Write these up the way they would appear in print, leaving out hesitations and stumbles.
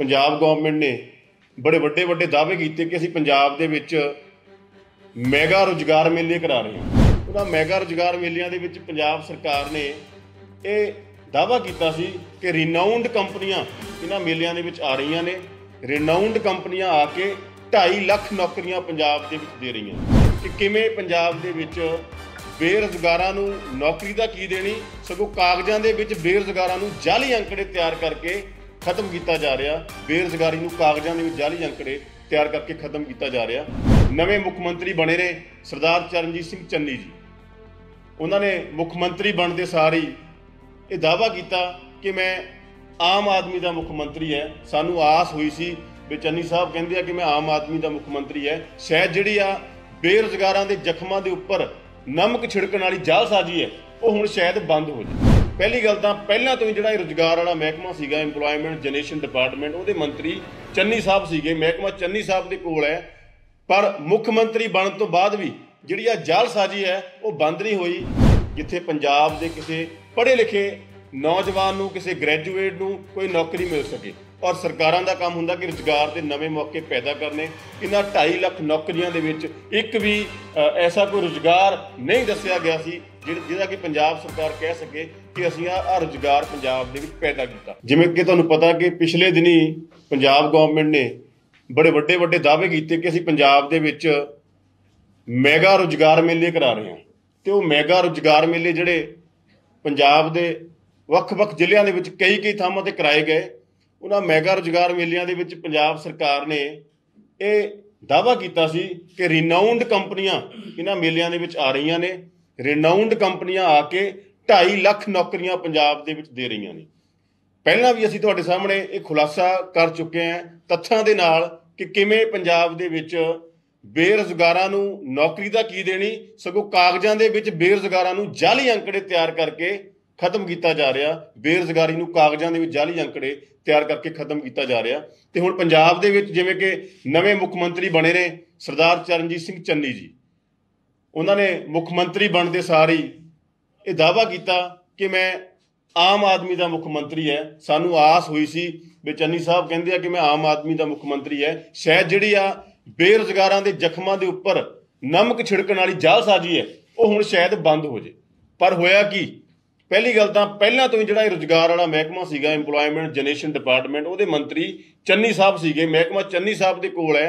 Punjab government ने बड़े वड्डे वड्डे दावे किए कि असीं पंजाब दे विच मैगा रोजगार मेले करा रहे हैं। उन्होंने मैगा रोजगार मेलियां दे विच पंजाब सरकार ने यह दावा किया सी कि रिनाउंड कंपनियां इन्हां मेलियां दे विच आ रही ने। रिनाउंड कंपनियां आके 2.5 लाख नौकरियां पंजाब दे विच दे रही हैं कि किवें पंजाब दे विच बेरोजगारां नूं नौकरी तां की देनी, सगों कागजां दे विच बेरोजगारां नूं जाली अंकड़े तैयार करके खत्म किया जा रहा। बेरोजगारी नूं कागजां दे विच जाली अंकड़े तैयार करके खत्म किया जा रहा। नवे मुख मंत्री बने ने सरदार चरणजीत सिंह चन्नी जी। उन्होंने मुख मंत्री बनते सार ही ये दावा किया कि मैं आम आदमी का मुख मंत्री है। सानू आस हुई सी भी चन्नी साहब कहते हैं कि मैं आम आदमी का मुख मंत्री है। शायद जिहड़ी आ बेरोजगारां दे जख्मां दे उपर नमक छिड़कण वाली जालसाजी है वो हुण शायद बंद हो जाए। पहली गल तां पहलां तो ही जिहड़ा रोजगार वाला महकमा सीगा एम्पलॉयमेंट जनरेशन डिपार्टमेंट उहदे मंत्री चन्नी साहब सीगे। महकमा चन्नी साहब दे कोल है, पर मुख मंत्री बनने तो बाद भी जिहड़ी आ जालसाजी है वो बंद नहीं हुई। जिथे पंजाब दे किसी पढ़े लिखे नौजवान नूं किसी ग्रैजुएट नूं कोई नौकरी मिल सके और सरकारां दा काम हुंदा कि रोजगार के नवे मौके पैदा करने। इन्हां 2.5 लाख नौकरियां दे विच एक भी ऐसा कोई रोजगार नहीं दस्सिया गया सी जिहदा कि पंजाब सरकार कह सके कि असीं आ रोजगार पंजाब दे विच पैदा कीता। जिवें कि तुहानूं पता कि पिछले दिनी पंजाब गवर्नमेंट ने बड़े वड्डे वड्डे दावे कीते कि असीं पंजाब दे विच मैगा रोजगार मेले करा रहे हैं। तो वो मैगा रोजगार मेले जिहड़े पंजाब दे ਵੱਖ-ਵੱਖ ਜ਼ਿਲ੍ਹਿਆਂ ਦੇ ਵਿੱਚ ਕਈ ਥਾਵਾਂ ਤੇ कराए गए। ਉਹਨਾਂ मैगा रोजगार ਮੇਲਿਆਂ ਦੇ ਵਿੱਚ पंजाब सरकार ने ਇਹ दावा किया सी कि रिनाउंड कंपनियां इन्हां ਮੇਲਿਆਂ ਦੇ ਵਿੱਚ आ रही ने। रिनाउंड कंपनियां आके 2.5 लाख नौकरियां पंजाब ਦੇ ਵਿੱਚ ਦੇ ਰਹੀਆਂ ਨੇ। ਪਹਿਲਾਂ ਵੀ ਅਸੀਂ ਤੁਹਾਡੇ ਸਾਹਮਣੇ ਇਹ ਖੁਲਾਸਾ ਕਰ ਚੁੱਕੇ ਹਾਂ ਤੱਥਾਂ ਦੇ ਨਾਲ ਕਿ ਕਿਵੇਂ ਪੰਜਾਬ ਦੇ ਵਿੱਚ बेरोजगारां नूं नौकरी तां की देनी, सगों कागजां दे विच बेरोजगारां नूं जाली अंकड़े तैयार करके खत्म किया जा रहा। बेरोजगारी नूं कागजां दे विच जाली अंकड़े तैयार करके खत्म किया जा रहा। तो हुण पंजाब दे विच जिवें कि नवे मुख मंत्री बने ने सरदार चरणजीत सिंह चन्नी जी। उन्होंने मुख मंत्री बनते सार ही ये दावा किया कि मैं आम आदमी का मुख मंत्री है। सानू आस हुई सी भी चन्नी साहब कहते हैं कि मैं आम आदमी का मुख मंत्री है। शायद जिहड़ी आ बेरोजगारां दे जख्मां दे उपर नमक छिड़कण वाली जालसाजी है वो हुण शायद बंद हो जाए। पर होया की, पहली गल तां पहलां तो ही जिहड़ा रोजगार वाला महकमा सीगा एम्पलॉयमेंट जनरेशन डिपार्टमेंट उहदे मंत्री चन्नी साहब सीगे। महकमा चन्नी साहब दे कोल है,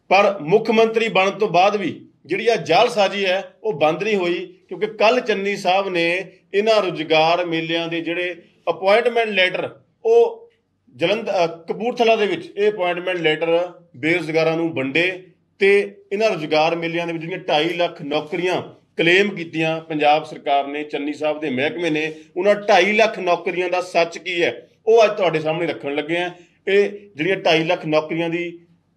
पर मुख मंत्री बनने तो बाद भी जिहड़ी आ जालसाजी है वो बंद नहीं हुई। क्योंकि कल चन्नी साहब ने इन्हां रोजगार मेलियां दे जिहड़े अपॉइंटमेंट लैटर वो कपूरथला दे विच ये अपॉइंटमेंट लैटर बेरोजगारां नूं वंडे ते इन्हां रोजगार मेलियां दे विच जिहड़ियां 2.5 लाख नौकरियां क्लेम कीतियां पंजाब सरकार ने, चन्नी साहब दे महकमे ने। उन्हां 2.5 लाख नौकरियां दा सच की है वो अज तुहाडे सामने रखण लगे हैं। ये जिहड़ियां 2.5 लाख नौकरियां दी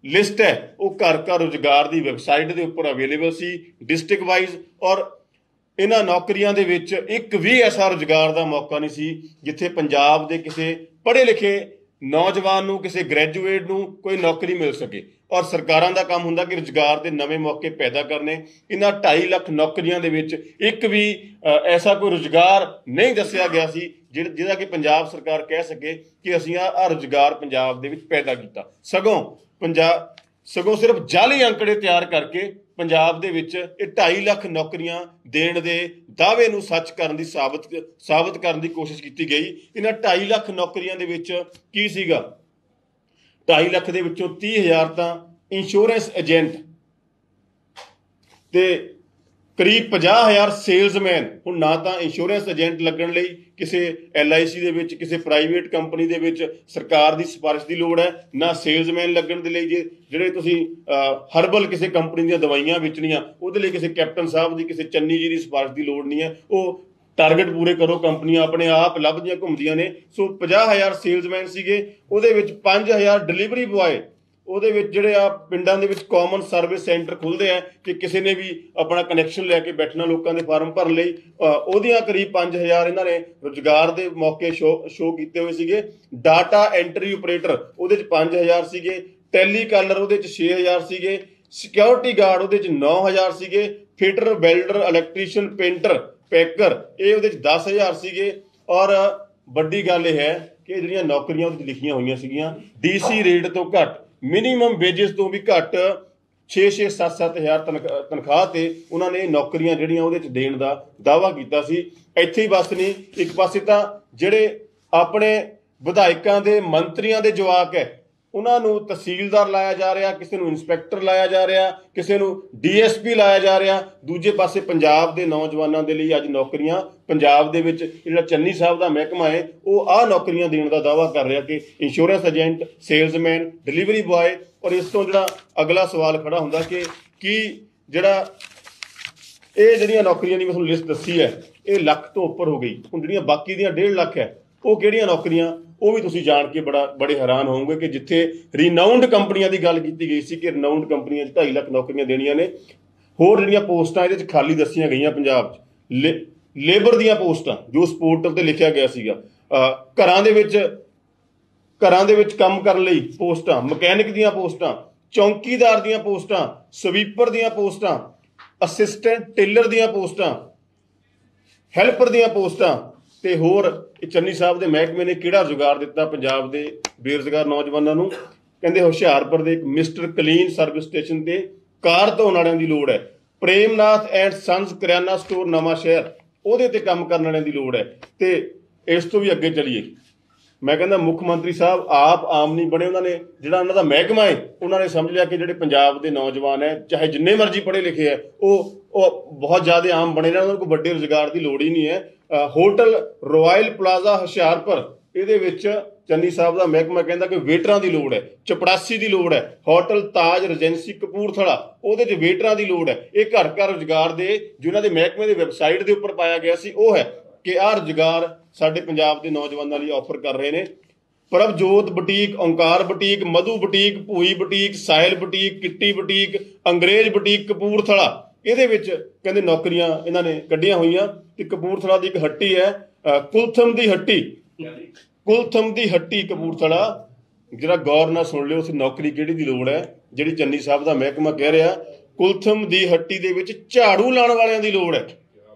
लिस्ट है वो घर घर रोजगार की वैबसाइट के उपर अवेलेबल सी डिस्ट्रिक्ट वाइज। और इन्हां नौकरियां दे विच एक भी ऐसा रोजगार का मौका नहीं सी जिथे पंजाब के किसी पढ़े लिखे नौजवान नूं किसी ग्रैजुएट नूं कोई नौकरी मिल सके और सरकारां दा काम हुंदा कि रोजगार के नवे मौके पैदा करने। इन्हां 2.5 लाख नौकरियां दे विच एक भी ऐसा कोई रोजगार नहीं दस्सिया गया सी जिहदा कि पंजाब सरकार कह सके कि असीं आ रोजगार पंजाब दे विच पैदा कीता। सगों सिर्फ जाली अंकड़े तैयार करके पंजाब दे विच 2.5 लाख नौकरियां देण दे दावे नूं सच करन दी साबित करन दी कोशिश की गई। इन्हां 2.5 लाख नौकरियां दे विच की सीगा, 2.5 लाख दे विचों 30,000 तां इंश्योरेंस एजेंट ते करीब 50,000 सेल्समैन। हुण ना तां इंश्योरेंस एजेंट लगण लई किसी LIC दे विच किसी प्राइवेट कंपनी दे विच सरकार की सिफारिश की लोड़ है, ना सेल्समैन लगण दे लई जिहड़े तुसीं हर्बल किसी कंपनी दी दवाइयां बेचणियां उहदे लई किसी कैप्टन साहब की किसी चन्नी जी की सिफारिश की लोड़ नहीं है। वो टारगेट पूरे करो, कंपनियां अपने आप लभदियां घुमदियां ने। सो 50,000 सेल्समैन सीगे, उहदे विच 5,000 डिलीवरी बॉय। ਉਹਦੇ ਵਿੱਚ ਜਿਹੜੇ ਆ ਪਿੰਡਾਂ ਦੇ ਵਿੱਚ ਕਾਮਨ ਸਰਵਿਸ ਸੈਂਟਰ ਖੁੱਲ੍ਹਦੇ ਆ ਕਿ ਕਿਸੇ ਨੇ ਵੀ ਆਪਣਾ ਕਨੈਕਸ਼ਨ ਲੈ ਕੇ ਬੈਠਣਾ ਲੋਕਾਂ ਦੇ ਫਾਰਮ ਭਰਨ ਲਈ। ਉਹਦੀਆਂ ਕਰੀਬ 5,000 ਇਹਨਾਂ ਨੇ ਰੁਜ਼ਗਾਰ ਦੇ ਮੌਕੇ ਸ਼ੋ ਕੀਤੇ ਹੋਏ ਸੀਗੇ। ਡਾਟਾ ਐਂਟਰੀ ਆਪਰੇਟਰ ਉਹਦੇ 'ਚ 5,000 ਸੀਗੇ। ਟੈਲੀ ਕਾਲਰ ਉਹਦੇ 'ਚ 6,000 ਸੀਗੇ। ਸਿਕਿਉਰਿਟੀ ਗਾਰਡ ਉਹਦੇ 'ਚ 9,000 ਸੀਗੇ। Fitter, welder, electrician, painter, packer ਇਹ ਉਹਦੇ 'ਚ 10,000 ਸੀਗੇ। ਔਰ ਵੱਡੀ ਗੱਲ ਇਹ ਹੈ कि ਜਿਹੜੀਆਂ ਨੌਕਰੀਆਂ ਉਹਦੇ ਲਿਖੀਆਂ ਹੋਈਆਂ ਸੀਗੀਆਂ DC ਰੇਟ ਤੋਂ ਘੱਟ, ਮਿਨੀਮਮ ਵੇਜਸ ਤੋਂ ਵੀ ਘੱਟ 6-6 7-7 ਹਜ਼ਾਰ ਤਨਖਾਹ ਤੇ ਉਹਨਾਂ ਨੇ ਨੌਕਰੀਆਂ ਜਿਹੜੀਆਂ ਉਹਦੇ 'ਚ ਦੇਣ ਦਾ ਦਾਅਵਾ ਕੀਤਾ ਸੀ। ਇੱਥੇ ਹੀ ਬਸ ਨਹੀਂ, ਇੱਕ ਪਾਸੇ ਤਾਂ ਜਿਹੜੇ ਆਪਣੇ ਵਿਧਾਇਕਾਂ ਦੇ ਮੰਤਰੀਆਂ ਦੇ ਜਵਾਕ ਹੈ ਉਹਨਾਂ ਨੂੰ ਤਹਿਸੀਲਦਾਰ ਲਾਇਆ ਜਾ ਰਿਹਾ, ਕਿਸੇ ਨੂੰ ਇੰਸਪੈਕਟਰ ਲਾਇਆ ਜਾ ਰਿਹਾ, ਕਿਸੇ ਨੂੰ DSP ਲਾਇਆ ਜਾ ਰਿਹਾ। ਦੂਜੇ ਪਾਸੇ ਪੰਜਾਬ ਦੇ ਨੌਜਵਾਨਾਂ ਦੇ ਲਈ ਅੱਜ ਨੌਕਰੀਆਂ ਪੰਜਾਬ ਦੇ ਵਿੱਚ ਜਿਹੜਾ ਚੰਨੀ ਸਾਹਿਬ ਦਾ ਮਹਿਕਮਾ ਹੈ ਉਹ ਆਹ ਨੌਕਰੀਆਂ ਦੇਣ ਦਾ ਦਾਅਵਾ ਕਰ ਰਿਹਾ ਕਿ insurance agent, salesman, delivery boy. ਔਰ ਇਸ ਤੋਂ ਜਿਹੜਾ ਅਗਲਾ ਸਵਾਲ ਖੜਾ ਹੁੰਦਾ ਕਿ ਕੀ ਜਿਹੜਾ ਇਹ ਜਿਹੜੀਆਂ ਨੌਕਰੀਆਂ ਦੀ ਮੈਂ ਤੁਹਾਨੂੰ ਲਿਸਟ ਦੱਸੀ ਹੈ ਇਹ ਲੱਖ ਤੋਂ ਉੱਪਰ ਹੋ ਗਈ। ਹੁਣ ਜਿਹੜੀਆਂ ਬਾਕੀ ਦੀਆਂ 1.5 ਲੱਖ ਹੈ ਉਹ ਕਿਹੜੀਆਂ ਨੌਕਰੀਆਂ, ਉਹ ਵੀ ਤੁਸੀਂ ਜਾਣ ਕੇ ਬੜੇ ਹੈਰਾਨ ਹੋਵੋਗੇ ਕਿ ਜਿੱਥੇ ਰੀਨਾਊਂਡ ਕੰਪਨੀਆਂ ਦੀ ਗੱਲ ਕੀਤੀ ਗਈ ਸੀ ਕਿ ਰੀਨਾਊਂਡ ਕੰਪਨੀਆਂ 'ਚ 2.5 ਲੱਖ ਨੌਕਰੀਆਂ ਦੇਣੀਆਂ ਨੇ, ਹੋਰ ਜਿਹੜੀਆਂ ਪੋਸਟਾਂ ਇਹਦੇ 'ਚ ਖਾਲੀ ਦੱਸੀਆਂ ਗਈਆਂ ਪੰਜਾਬ 'ਚ ਲੇਬਰ ਦੀਆਂ ਪੋਸਟਾਂ ਜੋ ਉਸ ਪੋਰਟਲ ਤੇ ਲਿਖਿਆ ਗਿਆ ਸੀਗਾ, ਘਰਾਂ ਦੇ ਵਿੱਚ ਕੰਮ ਕਰਨ ਲਈ ਪੋਸਟਾਂ, ਮਕੈਨਿਕ ਦੀਆਂ ਪੋਸਟਾਂ, ਚੌਂਕੀਦਾਰ ਦੀਆਂ ਪੋਸਟਾਂ, ਸਵੀਪਰ ਦੀਆਂ ਪੋਸਟਾਂ, ਅਸਿਸਟੈਂਟ ਟੇਲਰ ਦੀਆਂ ਪੋਸਟਾਂ, ਹੈਲਪਰ ਦੀਆਂ ਪੋਸਟਾਂ ਤੇ ਹੋਰ ਚੰਨੀ ਸਾਹਿਬ ਦੇ ਮਹਿਕਮੇ ਨੇ ਕਿਹੜਾ ਰੁਜ਼ਗਾਰ ਦਿੱਤਾ ਪੰਜਾਬ ਦੇ ਬੇਰੁਜ਼ਗਾਰ ਨੌਜਵਾਨਾਂ ਨੂੰ। ਕਹਿੰਦੇ ਹੁਸ਼ਿਆਰਪੁਰ ਦੇ ਇੱਕ ਮਿਸਟਰ ਕਲੀਨ ਸਰਵਿਸ ਸਟੇਸ਼ਨ ਤੇ ਕਾਰ ਧੋਣ ਵਾਲਿਆਂ ਦੀ ਲੋੜ ਹੈ, ਪ੍ਰੇਮਨਾਥ ਐਂਡ ਸੰਸ ਕਰਿਆਨਾ ਸਟੋਰ ਨਵਾਂ ਸ਼ਹਿਰ ਉਹਦੇ ਤੇ ਕੰਮ ਕਰਨ ਵਾਲਿਆਂ ਦੀ ਲੋੜ ਹੈ। ਤੇ ਇਸ ਤੋਂ ਵੀ ਅੱਗੇ ਚਲੀਏ, ਮੈਂ ਕਹਿੰਦਾ ਮੁੱਖ ਮੰਤਰੀ ਸਾਹਿਬ ਆਪ ਆਮ ਨਹੀਂ ਬਣੇ, ਉਹਨਾਂ ਨੇ ਜਿਹੜਾ ਉਹਨਾਂ ਦਾ ਮਹਿਕਮਾ ਹੈ ਉਹਨਾਂ ਨੇ ਸਮਝ ਲਿਆ ਕਿ ਜਿਹੜੇ ਪੰਜਾਬ ਦੇ ਨੌਜਵਾਨ ਹੈ ਚਾਹੇ ਜਿੰਨੇ ਮਰਜ਼ੀ ਪੜ੍ਹੇ ਲਿਖੇ ਹੈ ਉਹ ਬਹੁਤ ਜ਼ਿਆਦਾ ਆਮ ਬਣੇ ਨੇ, ਉਹਨਾਂ ਨੂੰ ਕੋਈ ਵੱਡੇ ਰੁਜ਼ਗਾਰ ਦੀ ਲੋੜ ਹੀ ਨਹੀਂ ਹੈ। ਹੋਟਲ ਰਾਇਲ ਪਲਾਜ਼ਾ ਹੁਸ਼ਿਆਰਪੁਰ ਇਹਦੇ ਵਿੱਚ ਚੰਨੀ ਸਾਹਿਬ ਦਾ ਮਹਿਕਮਾ ਕਹਿੰਦਾ ਕਿ ਵੇਟਰਾਂ ਦੀ ਲੋੜ ਹੈ, ਚਪੜਾਸੀ ਦੀ ਲੋੜ ਹੈ। ਹੋਟਲ ਤਾਜ ਰਜੈਂਸੀ ਕਪੂਰਥਲਾ ਉਹਦੇ 'ਚ ਵੇਟਰਾਂ ਦੀ ਲੋੜ ਹੈ। ਇਹ ਘਰ ਘਰ ਰੁਜ਼ਗਾਰ ਦੇ ਜਿਹਨਾਂ ਦੇ ਮਹਿਕਮੇ ਦੀ ਵੈਬਸਾਈਟ ਦੇ ਉੱਪਰ ਪਾਇਆ ਗਿਆ ਸੀ ਉਹ ਹੈ ਕਿ ਆਹ ਰੁਜ਼ਗਾਰ ਸਾਡੇ ਪੰਜਾਬ ਦੇ ਨੌਜਵਾਨਾਂ ਲਈ ਆਫਰ ਕਰ ਰਹੇ ਨੇ। Prabhjot boutique, Onkar boutique, Madhu boutique, Bhui boutique, Sahil boutique, Kitty boutique, Angrez boutique Kapurthala ਇਹਦੇ ਵਿੱਚ ਕਹਿੰਦੇ ਨੌਕਰੀਆਂ ਇਹਨਾਂ ਨੇ ਕੱਢੀਆਂ ਹੋਈਆਂ। ਤੇ ਕਪੂਰਥਲਾ ਦੀ ਇੱਕ ਹੱਟੀ ਹੈ ਕੁਲਥਮ ਦੀ ਹੱਟੀ ਕਪੂਰਥਲਾ, ਜਿਹੜਾ ਗੌਰ ਨਾਲ ਸੁਣ ਲਿਓ ਉਸ ਨੌਕਰੀ ਕਿਹੜੀ ਦੀ ਲੋੜ ਹੈ ਜਿਹੜੀ ਚੰਨੀ ਸਾਹਿਬ ਦਾ ਮਹਿਕਮਾ ਕਹਿ ਰਿਹਾ। ਕੁਲਥਮ ਦੀ ਹੱਟੀ ਦੇ ਵਿੱਚ ਝਾੜੂ ਲਾਉਣ ਵਾਲਿਆਂ ਦੀ ਲੋੜ ਹੈ,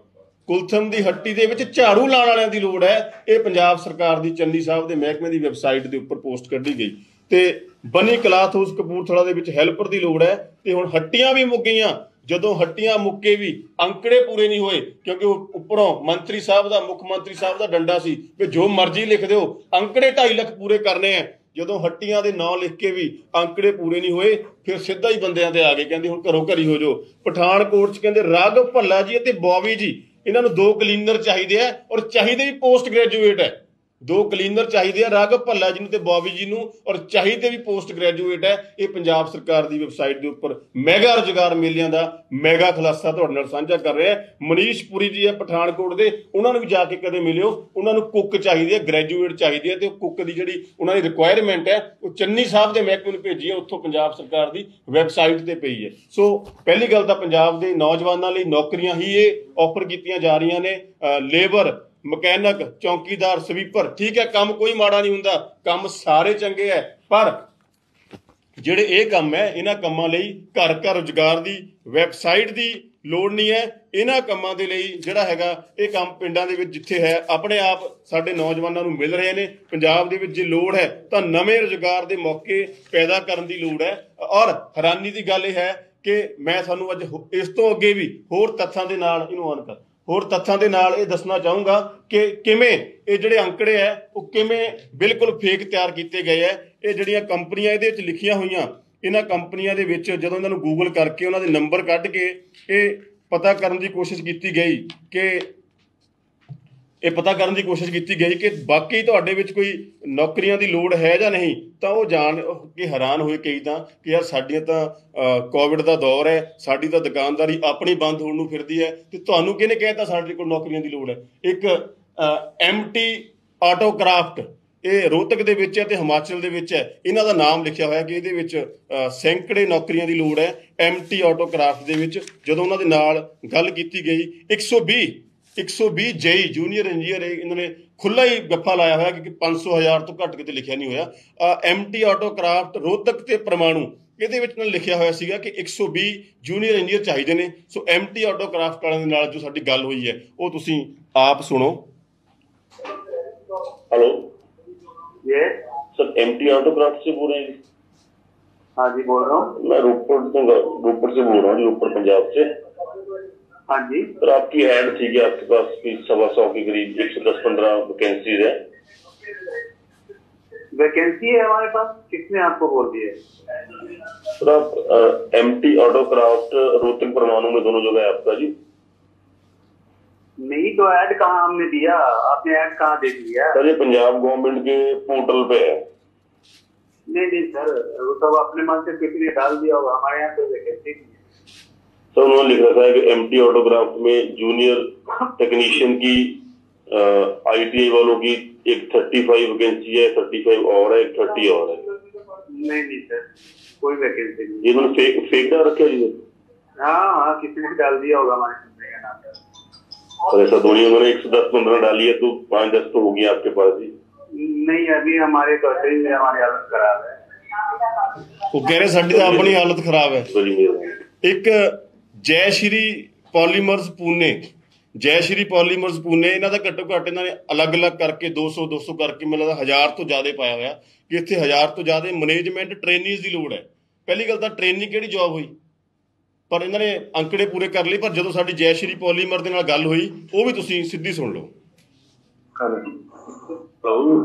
ਕੁਲਥਮ ਦੀ ਹੱਟੀ ਦੇ ਵਿੱਚ ਝਾੜੂ ਲਾਉਣ ਵਾਲਿਆਂ ਦੀ ਲੋੜ ਹੈ। ਇਹ ਪੰਜਾਬ ਸਰਕਾਰ ਦੀ ਚੰਨੀ ਸਾਹਿਬ ਦੇ ਮਹਿਕਮੇ ਦੀ ਵੈਬਸਾਈਟ ਦੇ ਉੱਪਰ ਪੋਸਟ ਕੱਢੀ ਗਈ। ਤੇ ਬਨੀ ਕਲਾਥ ਹਾਊਸ ਕਪੂਰਥਲਾ ਦੇ ਵਿੱਚ ਹੈਲਪਰ ਦੀ ਲੋੜ ਹੈ। ਤੇ ਹੁਣ ਹੱਟੀਆਂ ਵੀ ਮੁੱਕ ਗਈਆਂ, ਜਦੋਂ ਹੱਟੀਆਂ ਮੁੱਕੇ ਵੀ ਅੰਕੜੇ ਪੂਰੇ ਨਹੀਂ ਹੋਏ ਕਿਉਂਕਿ ਉਹ ਉੱਪਰੋਂ ਮੰਤਰੀ ਸਾਹਿਬ ਦਾ, ਮੁੱਖ ਮੰਤਰੀ ਸਾਹਿਬ ਦਾ ਡੰਡਾ ਸੀ ਕਿ ਜੋ ਮਰਜ਼ੀ ਲਿਖ ਦਿਓ, ਅੰਕੜੇ 2.5 ਲੱਖ ਪੂਰੇ ਕਰਨੇ ਆ। ਜਦੋਂ ਹੱਟੀਆਂ ਦੇ ਨਾਂ ਲਿਖ ਕੇ ਵੀ ਅੰਕੜੇ ਪੂਰੇ ਨਹੀਂ ਹੋਏ ਫਿਰ ਸਿੱਧਾ ਹੀ ਬੰਦਿਆਂ ਤੇ ਆ ਗਏ, ਕਹਿੰਦੇ ਹੁਣ ਘਰੋਂ ਘਰੀ ਹੋ ਜਾਓ। ਪਠਾਨਕੋਟ 'ਚ ਕਹਿੰਦੇ ਰਾਘਵ ਭੱਲਾ ਜੀ ਅਤੇ ਬੌਬੀ ਜੀ ਇਹਨਾਂ ਨੂੰ 2 ਕਲੀਨਰ ਚਾਹੀਦੇ ਆ ਔਰ ਚਾਹੀਦੇ ਵੀ ਪੋਸਟ ਗ੍ਰੈਜੂਏਟ ਹੈ। 2 ਕਲੀਨਰ ਚਾਹੀਦੇ ਆ ਰਾਘਵ ਭੱਲਾ ਜੀ ਨੂੰ ਤੇ ਬੌਬੀ ਜੀ ਨੂੰ ਔਰ ਚਾਹੀਦੇ ਵੀ ਪੋਸਟ ਗ੍ਰੈਜੂਏਟ ਹੈ। ਇਹ ਪੰਜਾਬ ਸਰਕਾਰ ਦੀ ਵੈਬਸਾਈਟ ਦੇ ਉੱਪਰ ਮੈਗਾ ਰੁਜ਼ਗਾਰ ਮੇਲਿਆਂ ਦਾ ਮੈਗਾ ਖੁਲਾਸਾ ਤੁਹਾਡੇ ਨਾਲ ਸਾਂਝਾ ਕਰ ਰਿਹਾ। ਮਨੀਸ਼ ਪੁਰੀ ਜੀ ਹੈ ਪਠਾਨਕੋਟ ਦੇ, ਉਹਨਾਂ ਨੂੰ ਵੀ ਜਾ ਕੇ ਕਦੇ ਮਿਲਿਓ। ਉਹਨਾਂ ਨੂੰ ਕੁੱਕ ਚਾਹੀਦੀ ਹੈ, ਗ੍ਰੈਜੂਏਟ ਚਾਹੀਦੀ ਹੈ ਤੇ ਕੁੱਕ ਦੀ ਜਿਹੜੀ ਉਹਨਾਂ ਦੀ ਰਿਕੁਆਇਰਮੈਂਟ ਹੈ ਉਹ ਚੰਨੀ ਸਾਹਿਬ ਦੇ ਮਹਿਕਮੇ ਨੂੰ ਭੇਜੀ ਹੈ, ਉੱਥੋਂ ਪੰਜਾਬ ਸਰਕਾਰ ਦੀ ਵੈਬਸਾਈਟ ਤੇ ਪਈ ਹੈ। ਸੋ ਪਹਿਲੀ ਗੱਲ ਤਾਂ ਪੰਜਾਬ ਦੇ ਨੌਜਵਾਨਾਂ ਲਈ ਨੌਕਰੀਆਂ ਹੀ ਇਹ ਆਫਰ ਕੀਤੀਆਂ ਜਾ ਰਹੀਆਂ ਨੇ। ਲੇਬਰ, ਮਕੈਨਿਕ, ਚੌਂਕੀਦਾਰ, ਸਵੀਪਰ, ਠੀਕ ਹੈ, ਕੰਮ ਕੋਈ ਮਾੜਾ ਨਹੀਂ ਹੁੰਦਾ, ਕੰਮ ਸਾਰੇ ਚੰਗੇ ਹੈ। ਪਰ ਜਿਹੜੇ ਇਹ ਕੰਮ ਹੈ ਇਹਨਾਂ ਕੰਮਾਂ ਲਈ ਘਰ ਘਰ ਰੁਜ਼ਗਾਰ ਦੀ ਵੈਬਸਾਈਟ ਦੀ ਲੋੜ ਨਹੀਂ ਹੈ। ਇਹਨਾਂ ਕੰਮਾਂ ਦੇ ਲਈ ਜਿਹੜਾ ਹੈਗਾ ਇਹ ਕੰਮ ਪਿੰਡਾਂ ਦੇ ਵਿੱਚ ਜਿੱਥੇ ਹੈ ਆਪਣੇ ਆਪ ਸਾਡੇ ਨੌਜਵਾਨਾਂ ਨੂੰ ਮਿਲ ਰਹੇ ਨੇ। ਪੰਜਾਬ ਦੇ ਵਿੱਚ ਜੇ ਲੋੜ ਹੈ ਤਾਂ ਨਵੇਂ ਰੁਜ਼ਗਾਰ ਦੇ ਮੌਕੇ ਪੈਦਾ ਕਰਨ ਦੀ ਲੋੜ ਹੈ। ਔਰ ਹੈਰਾਨੀ ਦੀ ਗੱਲ ਇਹ ਹੈ ਕਿ ਮੈਂ ਤੁਹਾਨੂੰ ਅੱਜ ਇਸ ਤੋਂ ਅੱਗੇ ਵੀ ਹੋਰ ਤੱਥਾਂ ਦੇ ਨਾਲ ਇਹ ਦੱਸਣਾ ਚਾਹੂੰਗਾ ਕਿ ਕਿਵੇਂ ਇਹ ਜਿਹੜੇ ਅੰਕੜੇ ਹੈ ਉਹ ਕਿਵੇਂ ਬਿਲਕੁਲ ਫੇਕ ਤਿਆਰ ਕੀਤੇ ਗਏ ਹੈ। ਇਹ ਜਿਹੜੀਆਂ ਕੰਪਨੀਆਂ ਇਹਦੇ ਵਿੱਚ ਲਿਖੀਆਂ ਹੋਈਆਂ, ਇਹਨਾਂ ਕੰਪਨੀਆਂ ਦੇ ਵਿੱਚ ਜਦੋਂ ਇਹਨਾਂ ਨੂੰ ਗੂਗਲ ਕਰਕੇ ਉਹਨਾਂ ਦੇ ਨੰਬਰ ਕੱਢ ਕੇ ਇਹ ਪਤਾ ਕਰਨ ਦੀ ਕੋਸ਼ਿਸ਼ ਕੀਤੀ ਗਈ ਕਿ ਬਾਕੀ ਤੁਹਾਡੇ ਵਿੱਚ ਕੋਈ ਨੌਕਰੀਆਂ ਦੀ ਲੋੜ ਹੈ ਜਾਂ ਨਹੀਂ, ਤਾਂ ਉਹ ਜਾਣ ਕੇ ਹੈਰਾਨ ਹੋਏ ਕਈ ਤਾਂ ਕਿ ਯਾਰ ਸਾਡੀਆਂ ਤਾਂ ਕੋਵਿਡ ਦਾ ਦੌਰ ਹੈ, ਸਾਡੀ ਤਾਂ ਦੁਕਾਨਦਾਰੀ ਆਪਣੀ ਬੰਦ ਹੋਣ ਨੂੰ ਫਿਰਦੀ ਹੈ ਤੇ ਤੁਹਾਨੂੰ ਕਿਹਨੇ ਕਹਿਤਾ ਸਾਡੇ ਕੋਲ ਨੌਕਰੀਆਂ ਦੀ ਲੋੜ ਹੈ। ਇੱਕ MT ਆਟੋਕ੍ਰਾਫਟ ਇਹ ਰੋਹਤਕ ਦੇ ਵਿੱਚ ਹੈ ਤੇ ਹਿਮਾਚਲ ਦੇ ਵਿੱਚ ਹੈ, ਇਹਨਾਂ ਦਾ ਨਾਮ ਲਿਖਿਆ ਹੋਇਆ ਕਿ ਇਹਦੇ ਵਿੱਚ ਸੈਂਕੜੇ ਨੌਕਰੀਆਂ ਦੀ ਲੋੜ ਹੈ। MT ਆਟੋਕ੍ਰਾਫਟ ਦੇ ਵਿੱਚ ਜਦੋਂ ਉਹਨਾਂ ਦੇ ਨਾਲ ਗੱਲ ਕੀਤੀ ਗਈ 120 ਜੇਈ ਜੂਨੀਅਰ ਇੰਜੀਨੀਅਰ ਇਹਨਾਂ ਨੇ ਖੁੱਲਾ ਹੀ ਗੱਫਾ ਲਾਇਆ ਹੋਇਆ ਕਿ 500,000 ਤੋਂ ਘੱਟ ਕਿਤੇ ਲਿਖਿਆ ਨਹੀਂ ਹੋਇਆ। MT ਆਟੋਕ੍ਰਾਫਟ ਰੋਹਤਕ ਤੇ ਪਰਮਾਣੂ ਇਹਦੇ ਵਿੱਚ ਨਾਲ ਲਿਖਿਆ ਹੋਇਆ ਸੀਗਾ ਕਿ 120 ਜੂਨੀਅਰ ਇੰਜੀਨੀਅਰ ਚਾਹੀਦੇ ਨੇ। ਸੋ MT ਆਟੋਕ੍ਰਾਫਟ ਵਾਲਿਆਂ ਦੇ ਨਾਲ ਜੋ ਸਾਡੀ ਗੱਲ ਹੋਈ ਹੈ ਉਹ ਤੁਸੀਂ ਆਪ ਸੁਣੋ। ਹੈਲੋ ये सर एमटी ऑटोक्राफ्ट से बोल रहे हैं? हाँ जी बोल रहा हूँ। मैं रोपड़ से बोल रहा हूँ, रोपड़ पंजाब से। हाँ जी सर आपकी ऐड थी कि आपके पास 125 के करीब 110-15 वैकेंसीज है। वैकेंसी है हमारे पास, किसने आपको बोल दिया? सर आप एमटी ऑटोक्राफ्ट रोहतक परमाणु में दोनों जगह है आपका जी। नहीं तो ऐड कहाँ हमने दिया? आपने ऐड कहाँ देख लिया? सर ये पंजाब गवर्नमेंट के पोर्टल पे है। नहीं सर, वो सब अपने मन से किसी ने डाल दिया होगा, हमारे यहाँ तो वैकेंसी नहीं है। सर उन्होंने लिख रखा है कि एमटी ऑटोक्राफ्ट में जूनियर टेक्नीशियन की आईटीआई वालों की एक 35 वैकेंसी है, 35 और है, एक 30 और है। नहीं सर, कोई वैकेंसी नहीं। ये उन्होंने फेक डाल रखे जी। हाँ किसी ने डाल दिया होगा हमारे कंपनी का नाम। सर ऐसा तो नहीं, उन्होंने 110-15 डाली है तो 5-10 तो होगी आपके पास ही। नहीं अभी हमारे कचहरी में हमारी हालत खराब है। वो कह रहे साडी ਤਾਂ ਆਪਣੀ ਹਾਲਤ ਖਰਾਬ ਹੈ। ਇੱਕ ਜੈ ਸ਼੍ਰੀ ਪੋਲੀਮਰਸ ਪੂਨੇ, ਜੈ ਸ਼੍ਰੀ ਪੋਲੀਮਰਸ ਪੂਨੇ, ਇਹਨਾਂ ਦਾ ਘੱਟੋ ਘੱਟ ਇਹਨਾਂ ਨੇ ਅਲੱਗ-ਅਲੱਗ ਕਰਕੇ 200 ਕਰਕੇ ਮੈਨੂੰ ਲੱਗਦਾ 1000 ਤੋਂ ਜ਼ਿਆਦਾ ਪਾਇਆ ਹੋਇਆ ਕਿ ਇੱਥੇ 1000 ਤੋਂ ਜ਼ਿਆਦਾ ਮੈਨੇਜਮੈਂਟ ਟ੍ਰੇਨੀਜ਼ ਦੀ ਲੋੜ ਹੈ। ਪਹਿਲੀ ਗੱਲ ਤਾਂ ਟ੍ਰੇਨਿੰਗ ਕਿਹੜੀ ਜੌਬ ਹੋਈ, ਪਰ ਇਹਨਾਂ ਨੇ ਅੰਕੜੇ ਪੂਰੇ ਕਰ ਲਏ। ਪਰ ਜਦੋਂ ਸਾਡੀ ਜੈ ਸ਼੍ਰੀ ਪੋਲੀਮਰ ਦੇ ਨਾਲ ਗੱਲ ਹੋਈ ਉਹ ਵੀ ਤੁਸੀਂ ਸਿੱਧੀ ਸੁਣ ਲਓ।